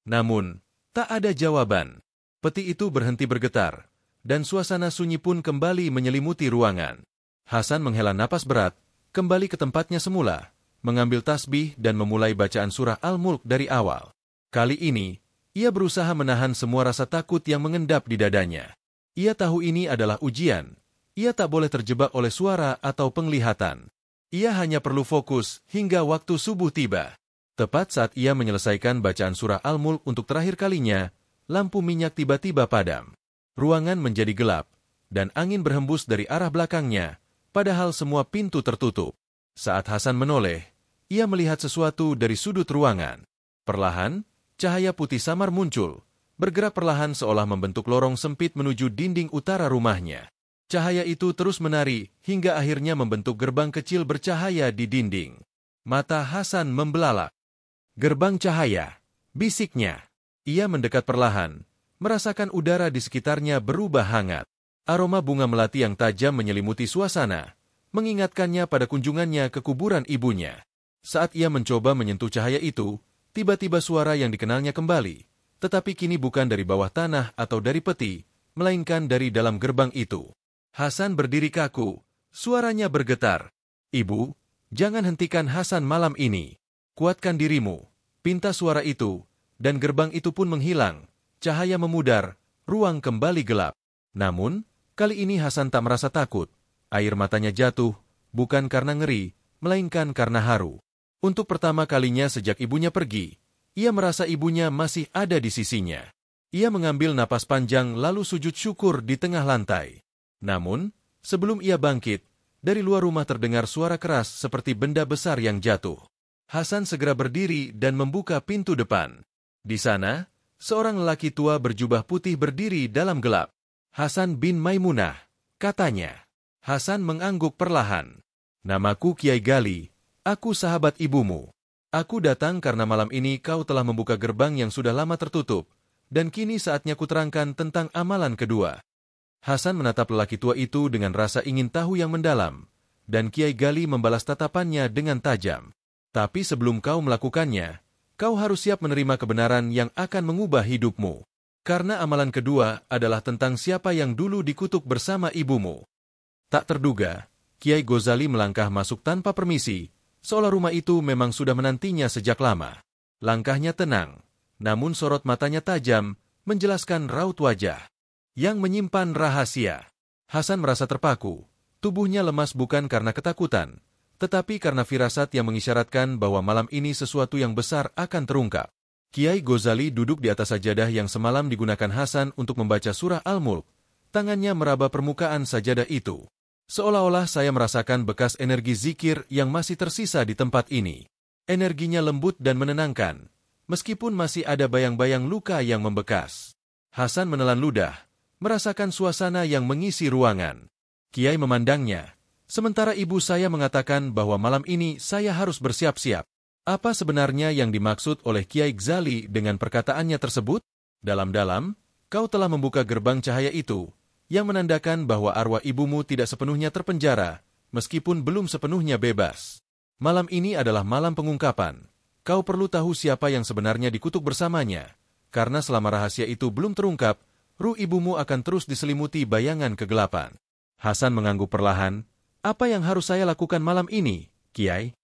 Namun, tak ada jawaban. Peti itu berhenti bergetar, dan suasana sunyi pun kembali menyelimuti ruangan. Hasan menghela napas berat, kembali ke tempatnya semula, mengambil tasbih dan memulai bacaan surah Al-Mulk dari awal. Kali ini, ia berusaha menahan semua rasa takut yang mengendap di dadanya. Ia tahu ini adalah ujian. Ia tak boleh terjebak oleh suara atau penglihatan. Ia hanya perlu fokus hingga waktu subuh tiba. Tepat saat ia menyelesaikan bacaan surah Al-Mulk untuk terakhir kalinya, lampu minyak tiba-tiba padam. Ruangan menjadi gelap, dan angin berhembus dari arah belakangnya, padahal semua pintu tertutup. Saat Hasan menoleh, ia melihat sesuatu dari sudut ruangan. Perlahan, cahaya putih samar muncul, bergerak perlahan seolah membentuk lorong sempit menuju dinding utara rumahnya. Cahaya itu terus menari hingga akhirnya membentuk gerbang kecil bercahaya di dinding. Mata Hasan membelalak. "Gerbang cahaya," bisiknya. Ia mendekat perlahan, merasakan udara di sekitarnya berubah hangat. Aroma bunga melati yang tajam menyelimuti suasana, mengingatkannya pada kunjungannya ke kuburan ibunya. Saat ia mencoba menyentuh cahaya itu, tiba-tiba suara yang dikenalnya kembali, tetapi kini bukan dari bawah tanah atau dari peti, melainkan dari dalam gerbang itu. Hasan berdiri kaku, suaranya bergetar. "Ibu, jangan hentikan Hasan malam ini. Kuatkan dirimu." Pinta suara itu, dan gerbang itu pun menghilang. Cahaya memudar, ruang kembali gelap. Namun, kali ini Hasan tak merasa takut. Air matanya jatuh, bukan karena ngeri, melainkan karena haru. Untuk pertama kalinya sejak ibunya pergi, ia merasa ibunya masih ada di sisinya. Ia mengambil napas panjang lalu sujud syukur di tengah lantai. Namun, sebelum ia bangkit, dari luar rumah terdengar suara keras seperti benda besar yang jatuh. Hasan segera berdiri dan membuka pintu depan. Di sana, seorang lelaki tua berjubah putih berdiri dalam gelap. "Hasan bin Maimunah," katanya. Hasan mengangguk perlahan. "Namaku Kiai Gali, aku sahabat ibumu. Aku datang karena malam ini kau telah membuka gerbang yang sudah lama tertutup, dan kini saatnya kuterangkan tentang amalan kedua." Hasan menatap lelaki tua itu dengan rasa ingin tahu yang mendalam, dan Kiai Gali membalas tatapannya dengan tajam. "Tapi sebelum kau melakukannya, kau harus siap menerima kebenaran yang akan mengubah hidupmu. Karena amalan kedua adalah tentang siapa yang dulu dikutuk bersama ibumu." Tak terduga, Kiai Ghazali melangkah masuk tanpa permisi, seolah rumah itu memang sudah menantinya sejak lama. Langkahnya tenang, namun sorot matanya tajam, menjelaskan raut wajah yang menyimpan rahasia. Hasan merasa terpaku, tubuhnya lemas bukan karena ketakutan, tetapi karena firasat yang mengisyaratkan bahwa malam ini sesuatu yang besar akan terungkap. Kiai Ghazali duduk di atas sajadah yang semalam digunakan Hasan untuk membaca surah Al-Mulk. Tangannya meraba permukaan sajadah itu. "Seolah-olah saya merasakan bekas energi zikir yang masih tersisa di tempat ini. Energinya lembut dan menenangkan, meskipun masih ada bayang-bayang luka yang membekas." Hasan menelan ludah, merasakan suasana yang mengisi ruangan. Kiai memandangnya, "Sementara ibu saya mengatakan bahwa malam ini saya harus bersiap-siap. Apa sebenarnya yang dimaksud oleh Kiai Ghazali dengan perkataannya tersebut? Dalam-dalam, kau telah membuka gerbang cahaya itu, yang menandakan bahwa arwah ibumu tidak sepenuhnya terpenjara, meskipun belum sepenuhnya bebas. Malam ini adalah malam pengungkapan. Kau perlu tahu siapa yang sebenarnya dikutuk bersamanya, karena selama rahasia itu belum terungkap, ruh ibumu akan terus diselimuti bayangan kegelapan." Hasan mengangguk perlahan. "Apa yang harus saya lakukan malam ini, Kiai?"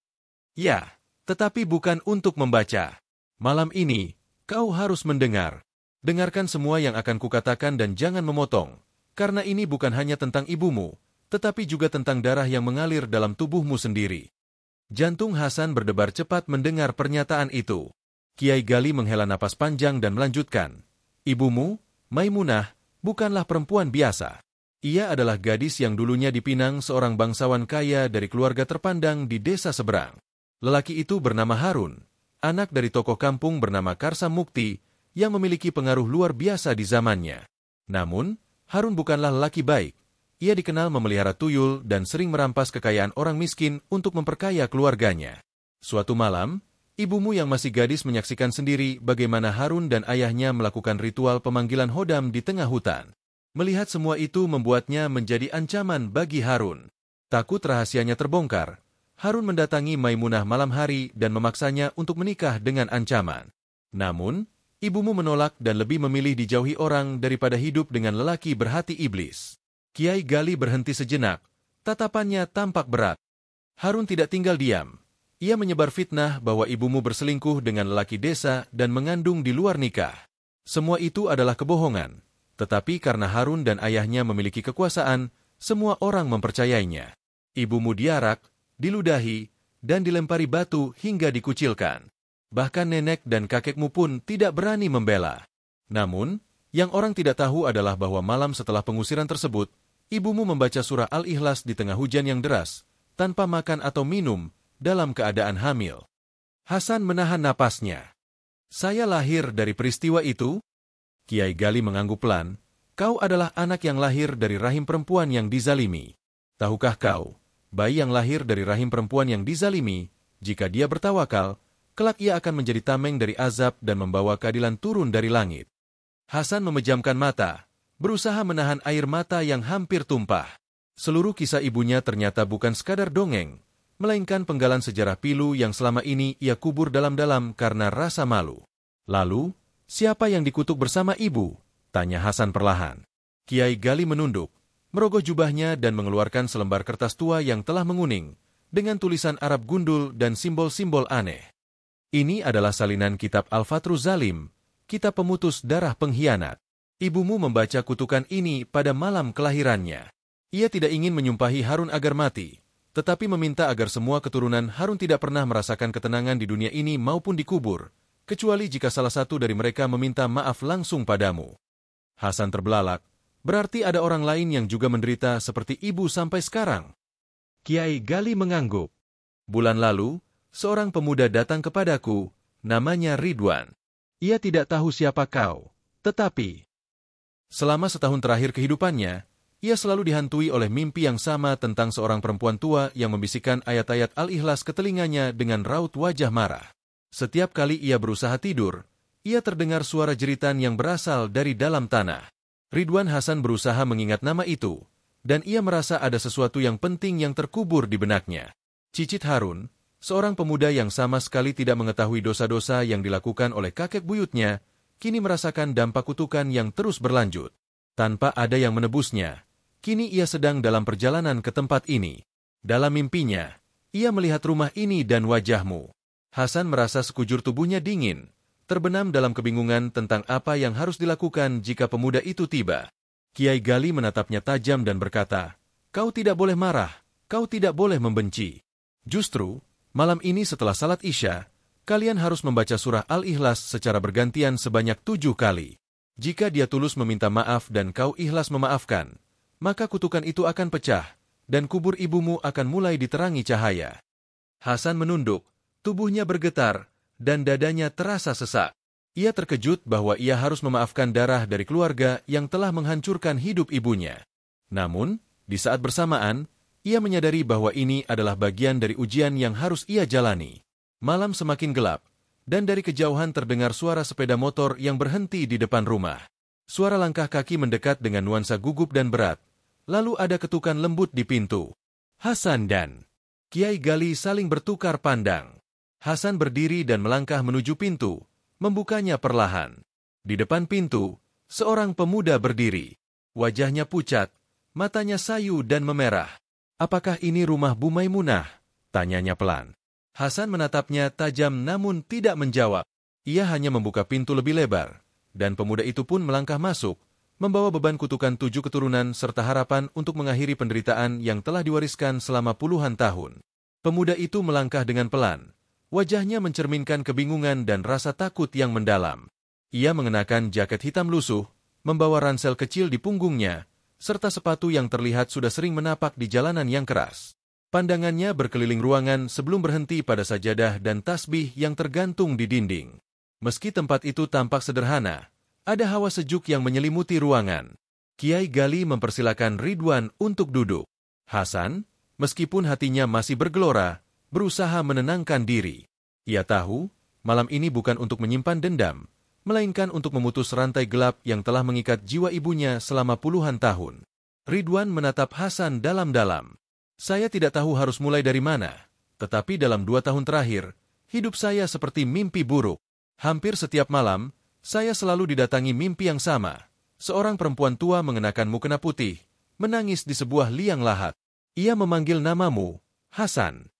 "Ya, tetapi bukan untuk membaca. Malam ini, kau harus mendengar. Dengarkan semua yang akan kukatakan dan jangan memotong. Karena ini bukan hanya tentang ibumu, tetapi juga tentang darah yang mengalir dalam tubuhmu sendiri." Jantung Hasan berdebar cepat mendengar pernyataan itu. Kiai Gali menghela napas panjang dan melanjutkan, "Ibumu, Maimunah, bukanlah perempuan biasa. Ia adalah gadis yang dulunya dipinang seorang bangsawan kaya dari keluarga terpandang di desa seberang. Lelaki itu bernama Harun, anak dari tokoh kampung bernama Karsa Mukti, yang memiliki pengaruh luar biasa di zamannya. Namun, Harun bukanlah lelaki baik. Ia dikenal memelihara tuyul dan sering merampas kekayaan orang miskin untuk memperkaya keluarganya. Suatu malam, ibumu yang masih gadis menyaksikan sendiri bagaimana Harun dan ayahnya melakukan ritual pemanggilan hodam di tengah hutan. Melihat semua itu membuatnya menjadi ancaman bagi Harun. Takut rahasianya terbongkar, Harun mendatangi Maimunah malam hari dan memaksanya untuk menikah dengan ancaman. Namun, ibumu menolak dan lebih memilih dijauhi orang daripada hidup dengan lelaki berhati iblis. Kiai Gali berhenti sejenak, tatapannya tampak berat. Harun tidak tinggal diam. Ia menyebar fitnah bahwa ibumu berselingkuh dengan lelaki desa dan mengandung di luar nikah. Semua itu adalah kebohongan. Tetapi karena Harun dan ayahnya memiliki kekuasaan, semua orang mempercayainya. Ibumu diarak, diludahi, dan dilempari batu hingga dikucilkan. Bahkan nenek dan kakekmu pun tidak berani membela. Namun, yang orang tidak tahu adalah bahwa malam setelah pengusiran tersebut, ibumu membaca surah Al-Ikhlas di tengah hujan yang deras, tanpa makan atau minum, dalam keadaan hamil. Hasan menahan napasnya. "Saya lahir dari peristiwa itu?" Kiai Gali mengangguk pelan. "Kau adalah anak yang lahir dari rahim perempuan yang dizalimi. Tahukah kau, bayi yang lahir dari rahim perempuan yang dizalimi, jika dia bertawakal, kelak ia akan menjadi tameng dari azab dan membawa keadilan turun dari langit." Hasan memejamkan mata, berusaha menahan air mata yang hampir tumpah. Seluruh kisah ibunya ternyata bukan sekadar dongeng, melainkan penggalan sejarah pilu yang selama ini ia kubur dalam-dalam karena rasa malu. Lalu, siapa yang dikutuk bersama ibu? Tanya Hasan perlahan. Kiai Gali menunduk, merogoh jubahnya dan mengeluarkan selembar kertas tua yang telah menguning, dengan tulisan Arab gundul dan simbol-simbol aneh. Ini adalah salinan kitab Al-Fatruz Zalim, kitab pemutus darah pengkhianat. Ibumu membaca kutukan ini pada malam kelahirannya. Ia tidak ingin menyumpahi Harun agar mati, tetapi meminta agar semua keturunan Harun tidak pernah merasakan ketenangan di dunia ini maupun dikubur, kecuali jika salah satu dari mereka meminta maaf langsung padamu. Hasan terbelalak, berarti ada orang lain yang juga menderita seperti ibu sampai sekarang. Kiai Gali mengangguk. Bulan lalu, seorang pemuda datang kepadaku, namanya Ridwan. Ia tidak tahu siapa kau, tetapi selama setahun terakhir kehidupannya, ia selalu dihantui oleh mimpi yang sama tentang seorang perempuan tua yang membisikkan ayat-ayat Al-Ikhlas ke telinganya dengan raut wajah marah. Setiap kali ia berusaha tidur, ia terdengar suara jeritan yang berasal dari dalam tanah. Ridwan Hasan berusaha mengingat nama itu, dan ia merasa ada sesuatu yang penting yang terkubur di benaknya. Cicit Harun, seorang pemuda yang sama sekali tidak mengetahui dosa-dosa yang dilakukan oleh kakek buyutnya, kini merasakan dampak kutukan yang terus berlanjut. Tanpa ada yang menebusnya, kini ia sedang dalam perjalanan ke tempat ini. Dalam mimpinya, ia melihat rumah ini dan wajahmu. Hasan merasa sekujur tubuhnya dingin, terbenam dalam kebingungan tentang apa yang harus dilakukan jika pemuda itu tiba. Kiai Gali menatapnya tajam dan berkata, "Kau tidak boleh marah, kau tidak boleh membenci. Justru, malam ini setelah salat Isya, kalian harus membaca surah Al-Ikhlas secara bergantian sebanyak 7 kali. Jika dia tulus meminta maaf dan kau ikhlas memaafkan, maka kutukan itu akan pecah, dan kubur ibumu akan mulai diterangi cahaya." Hasan menunduk, tubuhnya bergetar, dan dadanya terasa sesak. Ia terkejut bahwa ia harus memaafkan darah dari keluarga yang telah menghancurkan hidup ibunya. Namun, di saat bersamaan, ia menyadari bahwa ini adalah bagian dari ujian yang harus ia jalani. Malam semakin gelap, dan dari kejauhan terdengar suara sepeda motor yang berhenti di depan rumah. Suara langkah kaki mendekat dengan nuansa gugup dan berat. Lalu ada ketukan lembut di pintu. Hasan dan Kiai Gali saling bertukar pandang. Hasan berdiri dan melangkah menuju pintu, membukanya perlahan. Di depan pintu, seorang pemuda berdiri. Wajahnya pucat, matanya sayu dan memerah. "Apakah ini rumah Bu Maimunah?" tanyanya pelan. Hasan menatapnya tajam namun tidak menjawab. Ia hanya membuka pintu lebih lebar, dan pemuda itu pun melangkah masuk, membawa beban kutukan 7 keturunan serta harapan untuk mengakhiri penderitaan yang telah diwariskan selama puluhan tahun. Pemuda itu melangkah dengan pelan. Wajahnya mencerminkan kebingungan dan rasa takut yang mendalam. Ia mengenakan jaket hitam lusuh, membawa ransel kecil di punggungnya, serta sepatu yang terlihat sudah sering menapak di jalanan yang keras. Pandangannya berkeliling ruangan sebelum berhenti pada sajadah dan tasbih yang tergantung di dinding. Meski tempat itu tampak sederhana, ada hawa sejuk yang menyelimuti ruangan. Kiai Gali mempersilakan Ridwan untuk duduk. Hasan, meskipun hatinya masih bergelora, berusaha menenangkan diri. Ia tahu, malam ini bukan untuk menyimpan dendam, melainkan untuk memutus rantai gelap yang telah mengikat jiwa ibunya selama puluhan tahun. Ridwan menatap Hasan dalam-dalam. "Saya tidak tahu harus mulai dari mana, tetapi dalam 2 tahun terakhir, hidup saya seperti mimpi buruk. Hampir setiap malam, saya selalu didatangi mimpi yang sama. Seorang perempuan tua mengenakan mukena putih, menangis di sebuah liang lahat. Ia memanggil namamu, Hasan."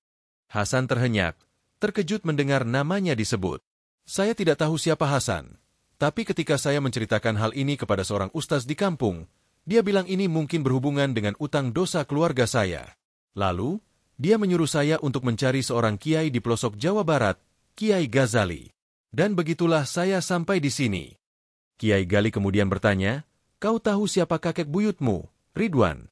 Hasan terhenyak, terkejut mendengar namanya disebut. "Saya tidak tahu siapa Hasan, tapi ketika saya menceritakan hal ini kepada seorang ustaz di kampung, dia bilang ini mungkin berhubungan dengan utang dosa keluarga saya. Lalu, dia menyuruh saya untuk mencari seorang kiai di pelosok Jawa Barat, Kiai Ghazali. Dan begitulah saya sampai di sini." Kiai Gali kemudian bertanya, "Kau tahu siapa kakek buyutmu, Ridwan?"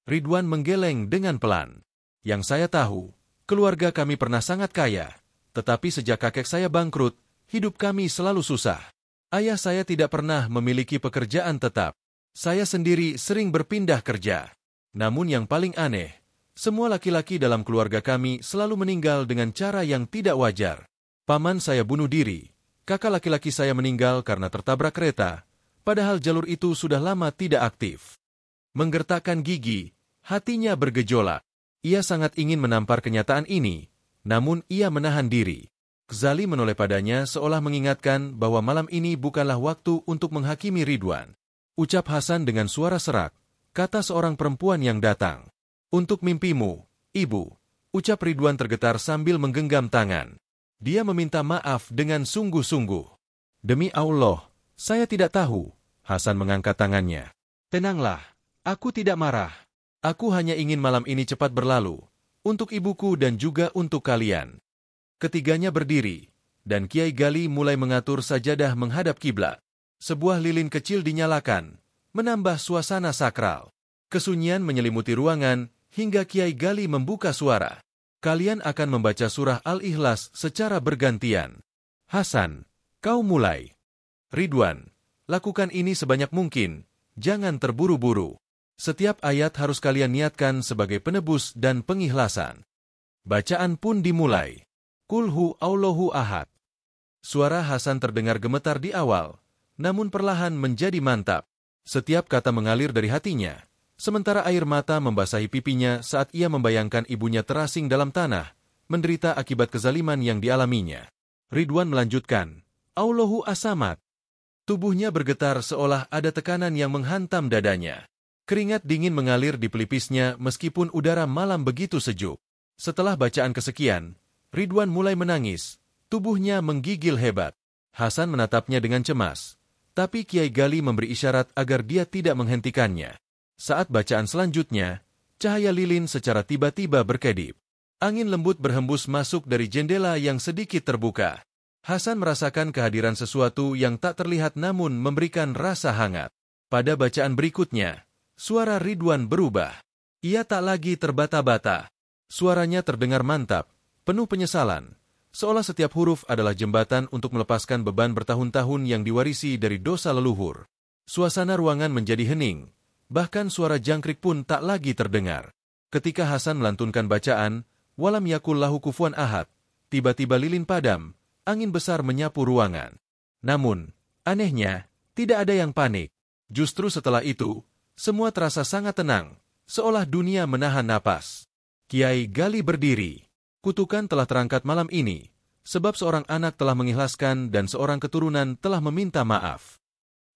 Ridwan menggeleng dengan pelan. "Yang saya tahu, keluarga kami pernah sangat kaya, tetapi sejak kakek saya bangkrut, hidup kami selalu susah. Ayah saya tidak pernah memiliki pekerjaan tetap. Saya sendiri sering berpindah kerja. Namun yang paling aneh, semua laki-laki dalam keluarga kami selalu meninggal dengan cara yang tidak wajar. Paman saya bunuh diri, kakak laki-laki saya meninggal karena tertabrak kereta, padahal jalur itu sudah lama tidak aktif." Menggertakkan gigi, Hatinya bergejolak. Ia sangat ingin menampar kenyataan ini, namun ia menahan diri. Ghazali menoleh padanya seolah mengingatkan bahwa malam ini bukanlah waktu untuk menghakimi Ridwan. Ucap Hasan dengan suara serak, kata seorang perempuan yang datang. Untuk mimpimu, Ibu, ucap Ridwan tergetar sambil menggenggam tangan. Dia meminta maaf dengan sungguh-sungguh. Demi Allah, saya tidak tahu. Hasan mengangkat tangannya. Tenanglah, aku tidak marah. Aku hanya ingin malam ini cepat berlalu, untuk ibuku dan juga untuk kalian. Ketiganya berdiri, dan Kiai Ghali mulai mengatur sajadah menghadap kiblat. Sebuah lilin kecil dinyalakan, menambah suasana sakral. Kesunyian menyelimuti ruangan, hingga Kiai Ghali membuka suara. Kalian akan membaca surah Al-Ikhlas secara bergantian. Hasan, kau mulai. Ridwan, lakukan ini sebanyak mungkin, jangan terburu-buru. Setiap ayat harus kalian niatkan sebagai penebus dan pengikhlasan. Bacaan pun dimulai. Qul huwallahu ahad. Suara Hasan terdengar gemetar di awal, namun perlahan menjadi mantap. Setiap kata mengalir dari hatinya, sementara air mata membasahi pipinya saat ia membayangkan ibunya terasing dalam tanah, menderita akibat kezaliman yang dialaminya. Ridwan melanjutkan, Allahu as-Samad. Tubuhnya bergetar seolah ada tekanan yang menghantam dadanya. Keringat dingin mengalir di pelipisnya meskipun udara malam begitu sejuk. Setelah bacaan kesekian, Ridwan mulai menangis. Tubuhnya menggigil hebat. Hasan menatapnya dengan cemas. Tapi Kiai Ghali memberi isyarat agar dia tidak menghentikannya. Saat bacaan selanjutnya, cahaya lilin secara tiba-tiba berkedip. Angin lembut berhembus masuk dari jendela yang sedikit terbuka. Hasan merasakan kehadiran sesuatu yang tak terlihat namun memberikan rasa hangat. Pada bacaan berikutnya, suara Ridwan berubah. Ia tak lagi terbata-bata. Suaranya terdengar mantap, penuh penyesalan, seolah setiap huruf adalah jembatan untuk melepaskan beban bertahun-tahun yang diwarisi dari dosa leluhur. Suasana ruangan menjadi hening, bahkan suara jangkrik pun tak lagi terdengar. Ketika Hasan melantunkan bacaan, Walam yakul lahu kufuwan ahad, tiba-tiba lilin padam, angin besar menyapu ruangan. Namun, anehnya, tidak ada yang panik. Justru setelah itu, semua terasa sangat tenang, seolah dunia menahan napas. Kiai Ghali berdiri. Kutukan telah terangkat malam ini, sebab seorang anak telah mengikhlaskan dan seorang keturunan telah meminta maaf.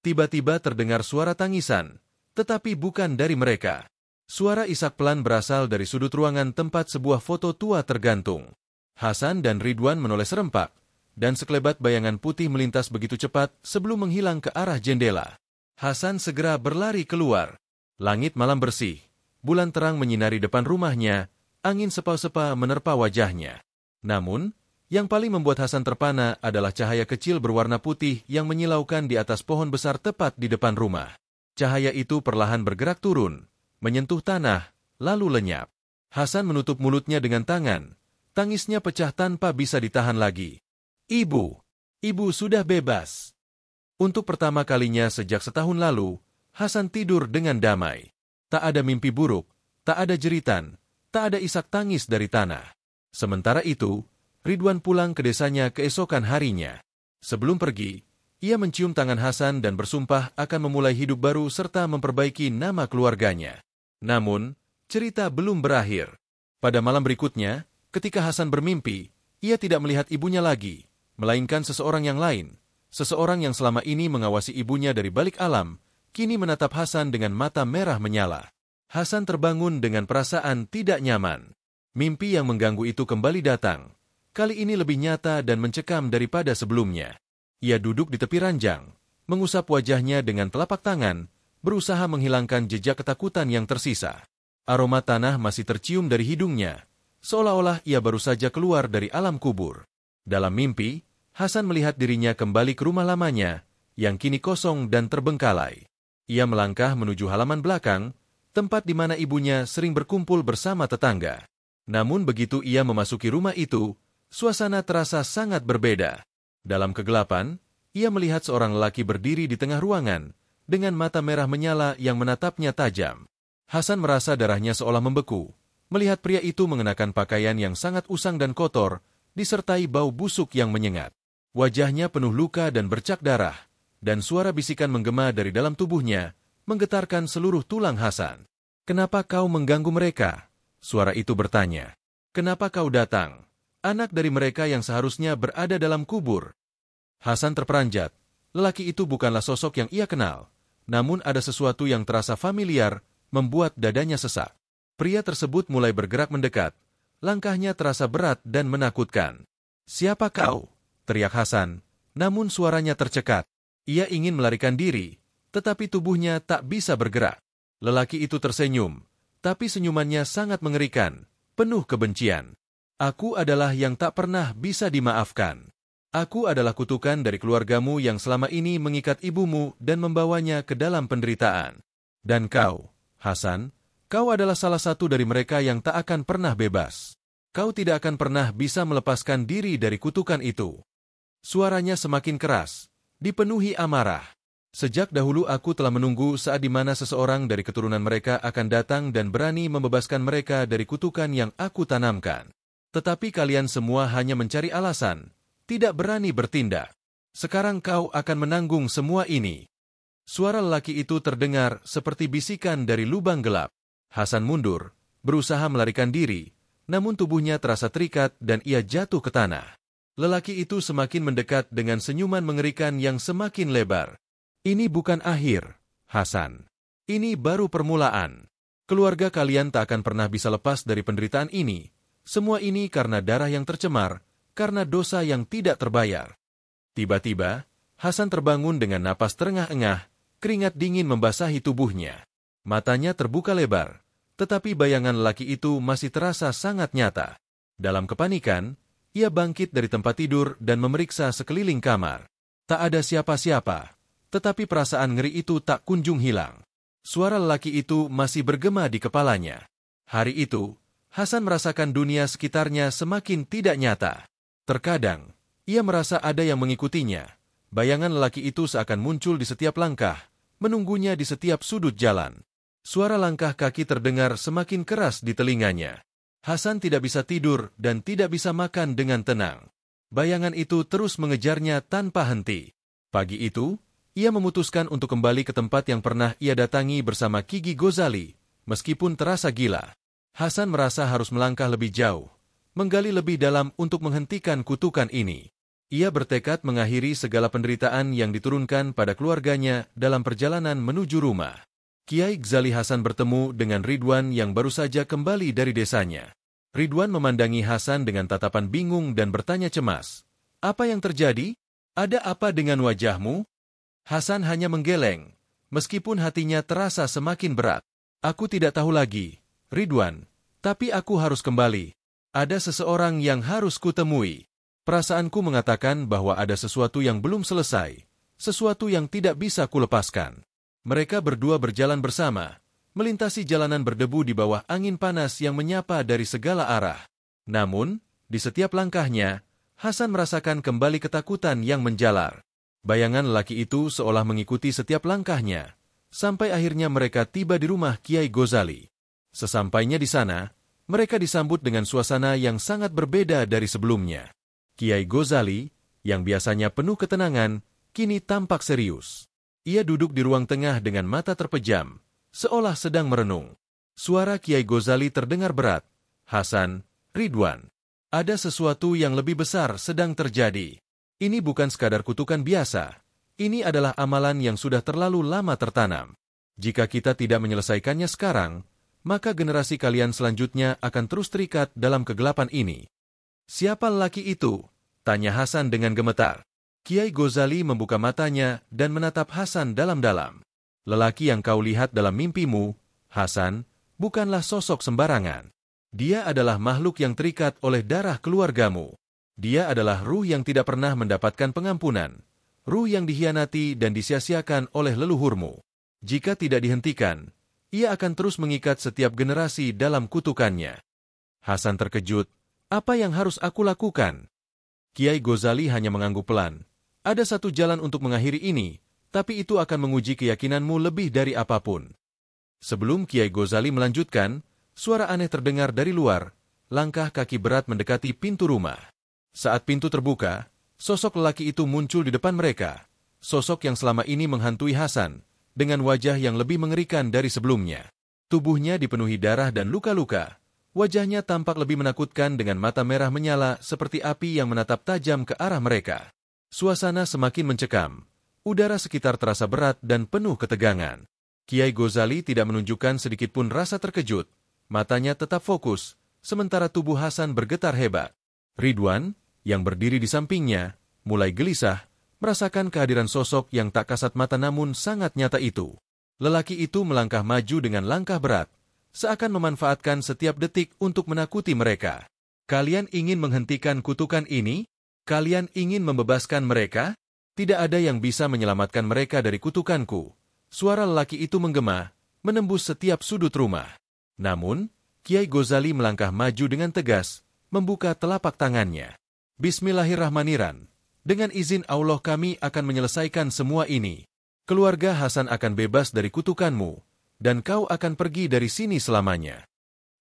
Tiba-tiba terdengar suara tangisan, tetapi bukan dari mereka. Suara isak pelan berasal dari sudut ruangan tempat sebuah foto tua tergantung. Hasan dan Ridwan menoleh serempak, dan sekelebat bayangan putih melintas begitu cepat sebelum menghilang ke arah jendela. Hasan segera berlari keluar. Langit malam bersih, bulan terang menyinari depan rumahnya, angin sepa-sepa menerpa wajahnya. Namun, yang paling membuat Hasan terpana adalah cahaya kecil berwarna putih yang menyilaukan di atas pohon besar tepat di depan rumah. Cahaya itu perlahan bergerak turun, menyentuh tanah, lalu lenyap. Hasan menutup mulutnya dengan tangan. Tangisnya pecah tanpa bisa ditahan lagi. Ibu, ibu sudah bebas. Untuk pertama kalinya sejak setahun lalu, Hasan tidur dengan damai. Tak ada mimpi buruk, tak ada jeritan, tak ada isak tangis dari tanah. Sementara itu, Ridwan pulang ke desanya keesokan harinya. Sebelum pergi, ia mencium tangan Hasan dan bersumpah akan memulai hidup baru serta memperbaiki nama keluarganya. Namun, cerita belum berakhir. Pada malam berikutnya, ketika Hasan bermimpi, ia tidak melihat ibunya lagi, melainkan seseorang yang lain. Seseorang yang selama ini mengawasi ibunya dari balik alam, kini menatap Hasan dengan mata merah menyala. Hasan terbangun dengan perasaan tidak nyaman. Mimpi yang mengganggu itu kembali datang. Kali ini lebih nyata dan mencekam daripada sebelumnya. Ia duduk di tepi ranjang, mengusap wajahnya dengan telapak tangan, berusaha menghilangkan jejak ketakutan yang tersisa. Aroma tanah masih tercium dari hidungnya, seolah-olah ia baru saja keluar dari alam kubur. Dalam mimpi, Hasan melihat dirinya kembali ke rumah lamanya, yang kini kosong dan terbengkalai. Ia melangkah menuju halaman belakang, tempat di mana ibunya sering berkumpul bersama tetangga. Namun begitu ia memasuki rumah itu, suasana terasa sangat berbeda. Dalam kegelapan, ia melihat seorang lelaki berdiri di tengah ruangan, dengan mata merah menyala yang menatapnya tajam. Hasan merasa darahnya seolah membeku, melihat pria itu mengenakan pakaian yang sangat usang dan kotor, disertai bau busuk yang menyengat. Wajahnya penuh luka dan bercak darah, dan suara bisikan menggema dari dalam tubuhnya, menggetarkan seluruh tulang Hasan. Kenapa kau mengganggu mereka? Suara itu bertanya. Kenapa kau datang? Anak dari mereka yang seharusnya berada dalam kubur. Hasan terperanjat. Lelaki itu bukanlah sosok yang ia kenal. Namun ada sesuatu yang terasa familiar, membuat dadanya sesak. Pria tersebut mulai bergerak mendekat. Langkahnya terasa berat dan menakutkan. Siapa kau? Teriak Hasan, namun suaranya tercekat. Ia ingin melarikan diri, tetapi tubuhnya tak bisa bergerak. Lelaki itu tersenyum, tapi senyumannya sangat mengerikan, penuh kebencian. Aku adalah yang tak pernah bisa dimaafkan. Aku adalah kutukan dari keluargamu yang selama ini mengikat ibumu dan membawanya ke dalam penderitaan. Dan kau, Hasan, kau adalah salah satu dari mereka yang tak akan pernah bebas. Kau tidak akan pernah bisa melepaskan diri dari kutukan itu. Suaranya semakin keras, dipenuhi amarah. Sejak dahulu aku telah menunggu saat di mana seseorang dari keturunan mereka akan datang dan berani membebaskan mereka dari kutukan yang aku tanamkan. Tetapi kalian semua hanya mencari alasan, tidak berani bertindak. Sekarang kau akan menanggung semua ini. Suara lelaki itu terdengar seperti bisikan dari lubang gelap. Hasan mundur, berusaha melarikan diri, namun tubuhnya terasa terikat dan ia jatuh ke tanah. Lelaki itu semakin mendekat dengan senyuman mengerikan yang semakin lebar. Ini bukan akhir, Hasan. Ini baru permulaan. Keluarga kalian tak akan pernah bisa lepas dari penderitaan ini. Semua ini karena darah yang tercemar, karena dosa yang tidak terbayar. Tiba-tiba, Hasan terbangun dengan napas terengah-engah, keringat dingin membasahi tubuhnya. Matanya terbuka lebar, tetapi bayangan lelaki itu masih terasa sangat nyata. Dalam kepanikan, ia bangkit dari tempat tidur dan memeriksa sekeliling kamar. Tak ada siapa-siapa, tetapi perasaan ngeri itu tak kunjung hilang. Suara lelaki itu masih bergema di kepalanya. Hari itu, Hasan merasakan dunia sekitarnya semakin tidak nyata. Terkadang, ia merasa ada yang mengikutinya. Bayangan lelaki itu seakan muncul di setiap langkah, menunggunya di setiap sudut jalan. Suara langkah kaki terdengar semakin keras di telinganya. Hasan tidak bisa tidur dan tidak bisa makan dengan tenang. Bayangan itu terus mengejarnya tanpa henti. Pagi itu, ia memutuskan untuk kembali ke tempat yang pernah ia datangi bersama Gigi Ghazali, meskipun terasa gila. Hasan merasa harus melangkah lebih jauh, menggali lebih dalam untuk menghentikan kutukan ini. Ia bertekad mengakhiri segala penderitaan yang diturunkan pada keluarganya dalam perjalanan menuju rumah. Kiai Ghazali Hasan bertemu dengan Ridwan yang baru saja kembali dari desanya. Ridwan memandangi Hasan dengan tatapan bingung dan bertanya cemas. Apa yang terjadi? Ada apa dengan wajahmu? Hasan hanya menggeleng, meskipun hatinya terasa semakin berat. Aku tidak tahu lagi, Ridwan, tapi aku harus kembali. Ada seseorang yang harus kutemui. Perasaanku mengatakan bahwa ada sesuatu yang belum selesai, sesuatu yang tidak bisa kulepaskan. Mereka berdua berjalan bersama, melintasi jalanan berdebu di bawah angin panas yang menyapa dari segala arah. Namun, di setiap langkahnya, Hasan merasakan kembali ketakutan yang menjalar. Bayangan lelaki itu seolah mengikuti setiap langkahnya, sampai akhirnya mereka tiba di rumah Kiai Ghazali. Sesampainya di sana, mereka disambut dengan suasana yang sangat berbeda dari sebelumnya. Kiai Ghazali, yang biasanya penuh ketenangan, kini tampak serius. Ia duduk di ruang tengah dengan mata terpejam, seolah sedang merenung. Suara Kiai Ghazali terdengar berat. Hasan, Ridwan, ada sesuatu yang lebih besar sedang terjadi. Ini bukan sekadar kutukan biasa. Ini adalah amalan yang sudah terlalu lama tertanam. Jika kita tidak menyelesaikannya sekarang, maka generasi kalian selanjutnya akan terus terikat dalam kegelapan ini. Siapa lelaki itu? Tanya Hasan dengan gemetar. Kiai Ghazali membuka matanya dan menatap Hasan dalam-dalam. Lelaki yang kau lihat dalam mimpimu, Hasan, bukanlah sosok sembarangan. Dia adalah makhluk yang terikat oleh darah keluargamu. Dia adalah ruh yang tidak pernah mendapatkan pengampunan, ruh yang dikhianati dan disia-siakan oleh leluhurmu. Jika tidak dihentikan, ia akan terus mengikat setiap generasi dalam kutukannya. Hasan terkejut. Apa yang harus aku lakukan? Kiai Ghazali hanya mengangguk pelan. Ada satu jalan untuk mengakhiri ini, tapi itu akan menguji keyakinanmu lebih dari apapun. Sebelum Kiai Ghazali melanjutkan, suara aneh terdengar dari luar, langkah kaki berat mendekati pintu rumah. Saat pintu terbuka, sosok lelaki itu muncul di depan mereka. Sosok yang selama ini menghantui Hasan, dengan wajah yang lebih mengerikan dari sebelumnya. Tubuhnya dipenuhi darah dan luka-luka. Wajahnya tampak lebih menakutkan dengan mata merah menyala seperti api yang menatap tajam ke arah mereka. Suasana semakin mencekam. Udara sekitar terasa berat dan penuh ketegangan. Kiai Ghazali tidak menunjukkan sedikitpun rasa terkejut. Matanya tetap fokus, sementara tubuh Hasan bergetar hebat. Ridwan, yang berdiri di sampingnya, mulai gelisah, merasakan kehadiran sosok yang tak kasat mata namun sangat nyata itu. Lelaki itu melangkah maju dengan langkah berat, seakan memanfaatkan setiap detik untuk menakuti mereka. Kalian ingin menghentikan kutukan ini? Kalian ingin membebaskan mereka? Tidak ada yang bisa menyelamatkan mereka dari kutukanku. Suara lelaki itu menggema, menembus setiap sudut rumah. Namun, Kiai Ghazali melangkah maju dengan tegas, membuka telapak tangannya. Bismillahirrahmanirrahim. Dengan izin Allah kami akan menyelesaikan semua ini. Keluarga Hasan akan bebas dari kutukanmu, dan kau akan pergi dari sini selamanya.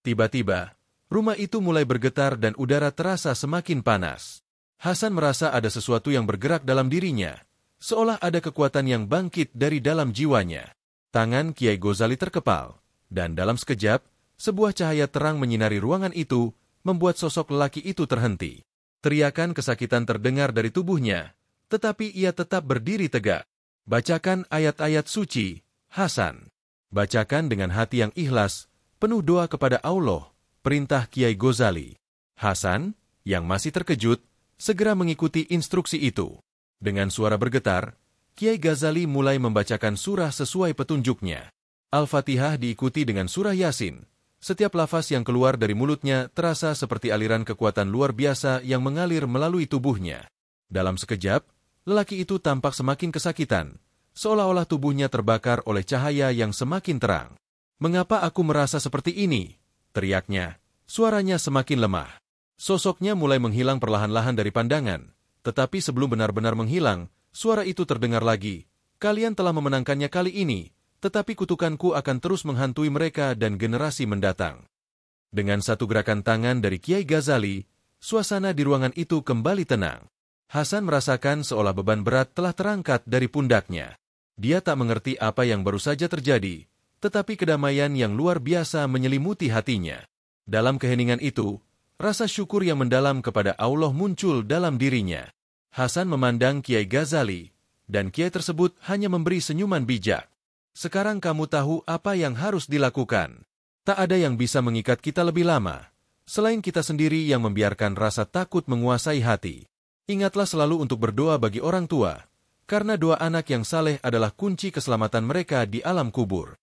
Tiba-tiba, rumah itu mulai bergetar dan udara terasa semakin panas. Hasan merasa ada sesuatu yang bergerak dalam dirinya, seolah ada kekuatan yang bangkit dari dalam jiwanya. Tangan Kiai Ghazali terkepal, dan dalam sekejap, sebuah cahaya terang menyinari ruangan itu, membuat sosok lelaki itu terhenti. Teriakan kesakitan terdengar dari tubuhnya, tetapi ia tetap berdiri tegak. Bacakan ayat-ayat suci, Hasan. Bacakan dengan hati yang ikhlas, penuh doa kepada Allah, perintah Kiai Ghazali. Hasan, yang masih terkejut, segera mengikuti instruksi itu. Dengan suara bergetar, Kiai Ghazali mulai membacakan surah sesuai petunjuknya. Al-Fatihah diikuti dengan surah Yasin. Setiap lafaz yang keluar dari mulutnya terasa seperti aliran kekuatan luar biasa yang mengalir melalui tubuhnya. Dalam sekejap, lelaki itu tampak semakin kesakitan, seolah-olah tubuhnya terbakar oleh cahaya yang semakin terang. "Mengapa aku merasa seperti ini?" teriaknya. Suaranya semakin lemah. Sosoknya mulai menghilang perlahan-lahan dari pandangan, tetapi sebelum benar-benar menghilang, suara itu terdengar lagi. "Kalian telah memenangkannya kali ini, tetapi kutukanku akan terus menghantui mereka dan generasi mendatang." Dengan satu gerakan tangan dari Kiai Ghazali, suasana di ruangan itu kembali tenang. Hasan merasakan seolah beban berat telah terangkat dari pundaknya. Dia tak mengerti apa yang baru saja terjadi, tetapi kedamaian yang luar biasa menyelimuti hatinya. Dalam keheningan itu, rasa syukur yang mendalam kepada Allah muncul dalam dirinya. Hasan memandang Kiai Ghazali, dan Kiai tersebut hanya memberi senyuman bijak. "Sekarang kamu tahu apa yang harus dilakukan. Tak ada yang bisa mengikat kita lebih lama, selain kita sendiri yang membiarkan rasa takut menguasai hati. Ingatlah selalu untuk berdoa bagi orang tua, karena doa anak yang saleh adalah kunci keselamatan mereka di alam kubur."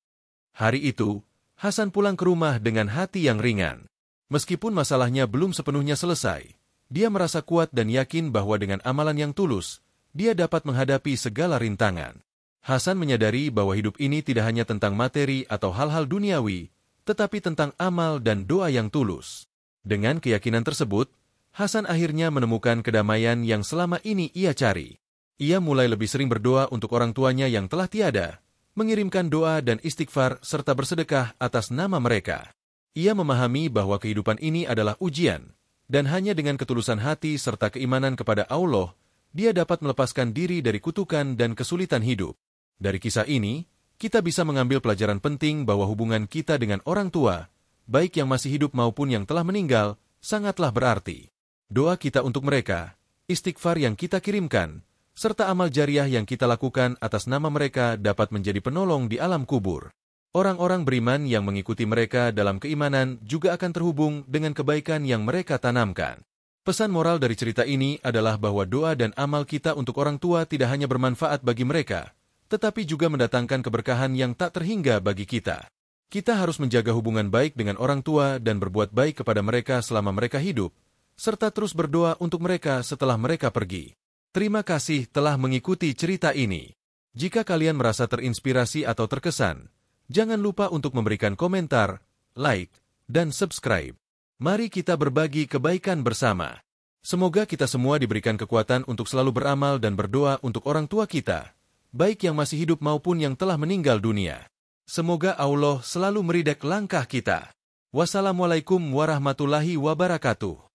Hari itu, Hasan pulang ke rumah dengan hati yang ringan. Meskipun masalahnya belum sepenuhnya selesai, dia merasa kuat dan yakin bahwa dengan amalan yang tulus, dia dapat menghadapi segala rintangan. Hasan menyadari bahwa hidup ini tidak hanya tentang materi atau hal-hal duniawi, tetapi tentang amal dan doa yang tulus. Dengan keyakinan tersebut, Hasan akhirnya menemukan kedamaian yang selama ini ia cari. Ia mulai lebih sering berdoa untuk orang tuanya yang telah tiada, mengirimkan doa dan istighfar serta bersedekah atas nama mereka. Ia memahami bahwa kehidupan ini adalah ujian, dan hanya dengan ketulusan hati serta keimanan kepada Allah, dia dapat melepaskan diri dari kutukan dan kesulitan hidup. Dari kisah ini, kita bisa mengambil pelajaran penting bahwa hubungan kita dengan orang tua, baik yang masih hidup maupun yang telah meninggal, sangatlah berarti. Doa kita untuk mereka, istighfar yang kita kirimkan, serta amal jariah yang kita lakukan atas nama mereka dapat menjadi penolong di alam kubur. Orang-orang beriman yang mengikuti mereka dalam keimanan juga akan terhubung dengan kebaikan yang mereka tanamkan. Pesan moral dari cerita ini adalah bahwa doa dan amal kita untuk orang tua tidak hanya bermanfaat bagi mereka, tetapi juga mendatangkan keberkahan yang tak terhingga bagi kita. Kita harus menjaga hubungan baik dengan orang tua dan berbuat baik kepada mereka selama mereka hidup, serta terus berdoa untuk mereka setelah mereka pergi. Terima kasih telah mengikuti cerita ini. Jika kalian merasa terinspirasi atau terkesan, jangan lupa untuk memberikan komentar, like, dan subscribe. Mari kita berbagi kebaikan bersama. Semoga kita semua diberikan kekuatan untuk selalu beramal dan berdoa untuk orang tua kita, baik yang masih hidup maupun yang telah meninggal dunia. Semoga Allah selalu meridek langkah kita. Wassalamualaikum warahmatullahi wabarakatuh.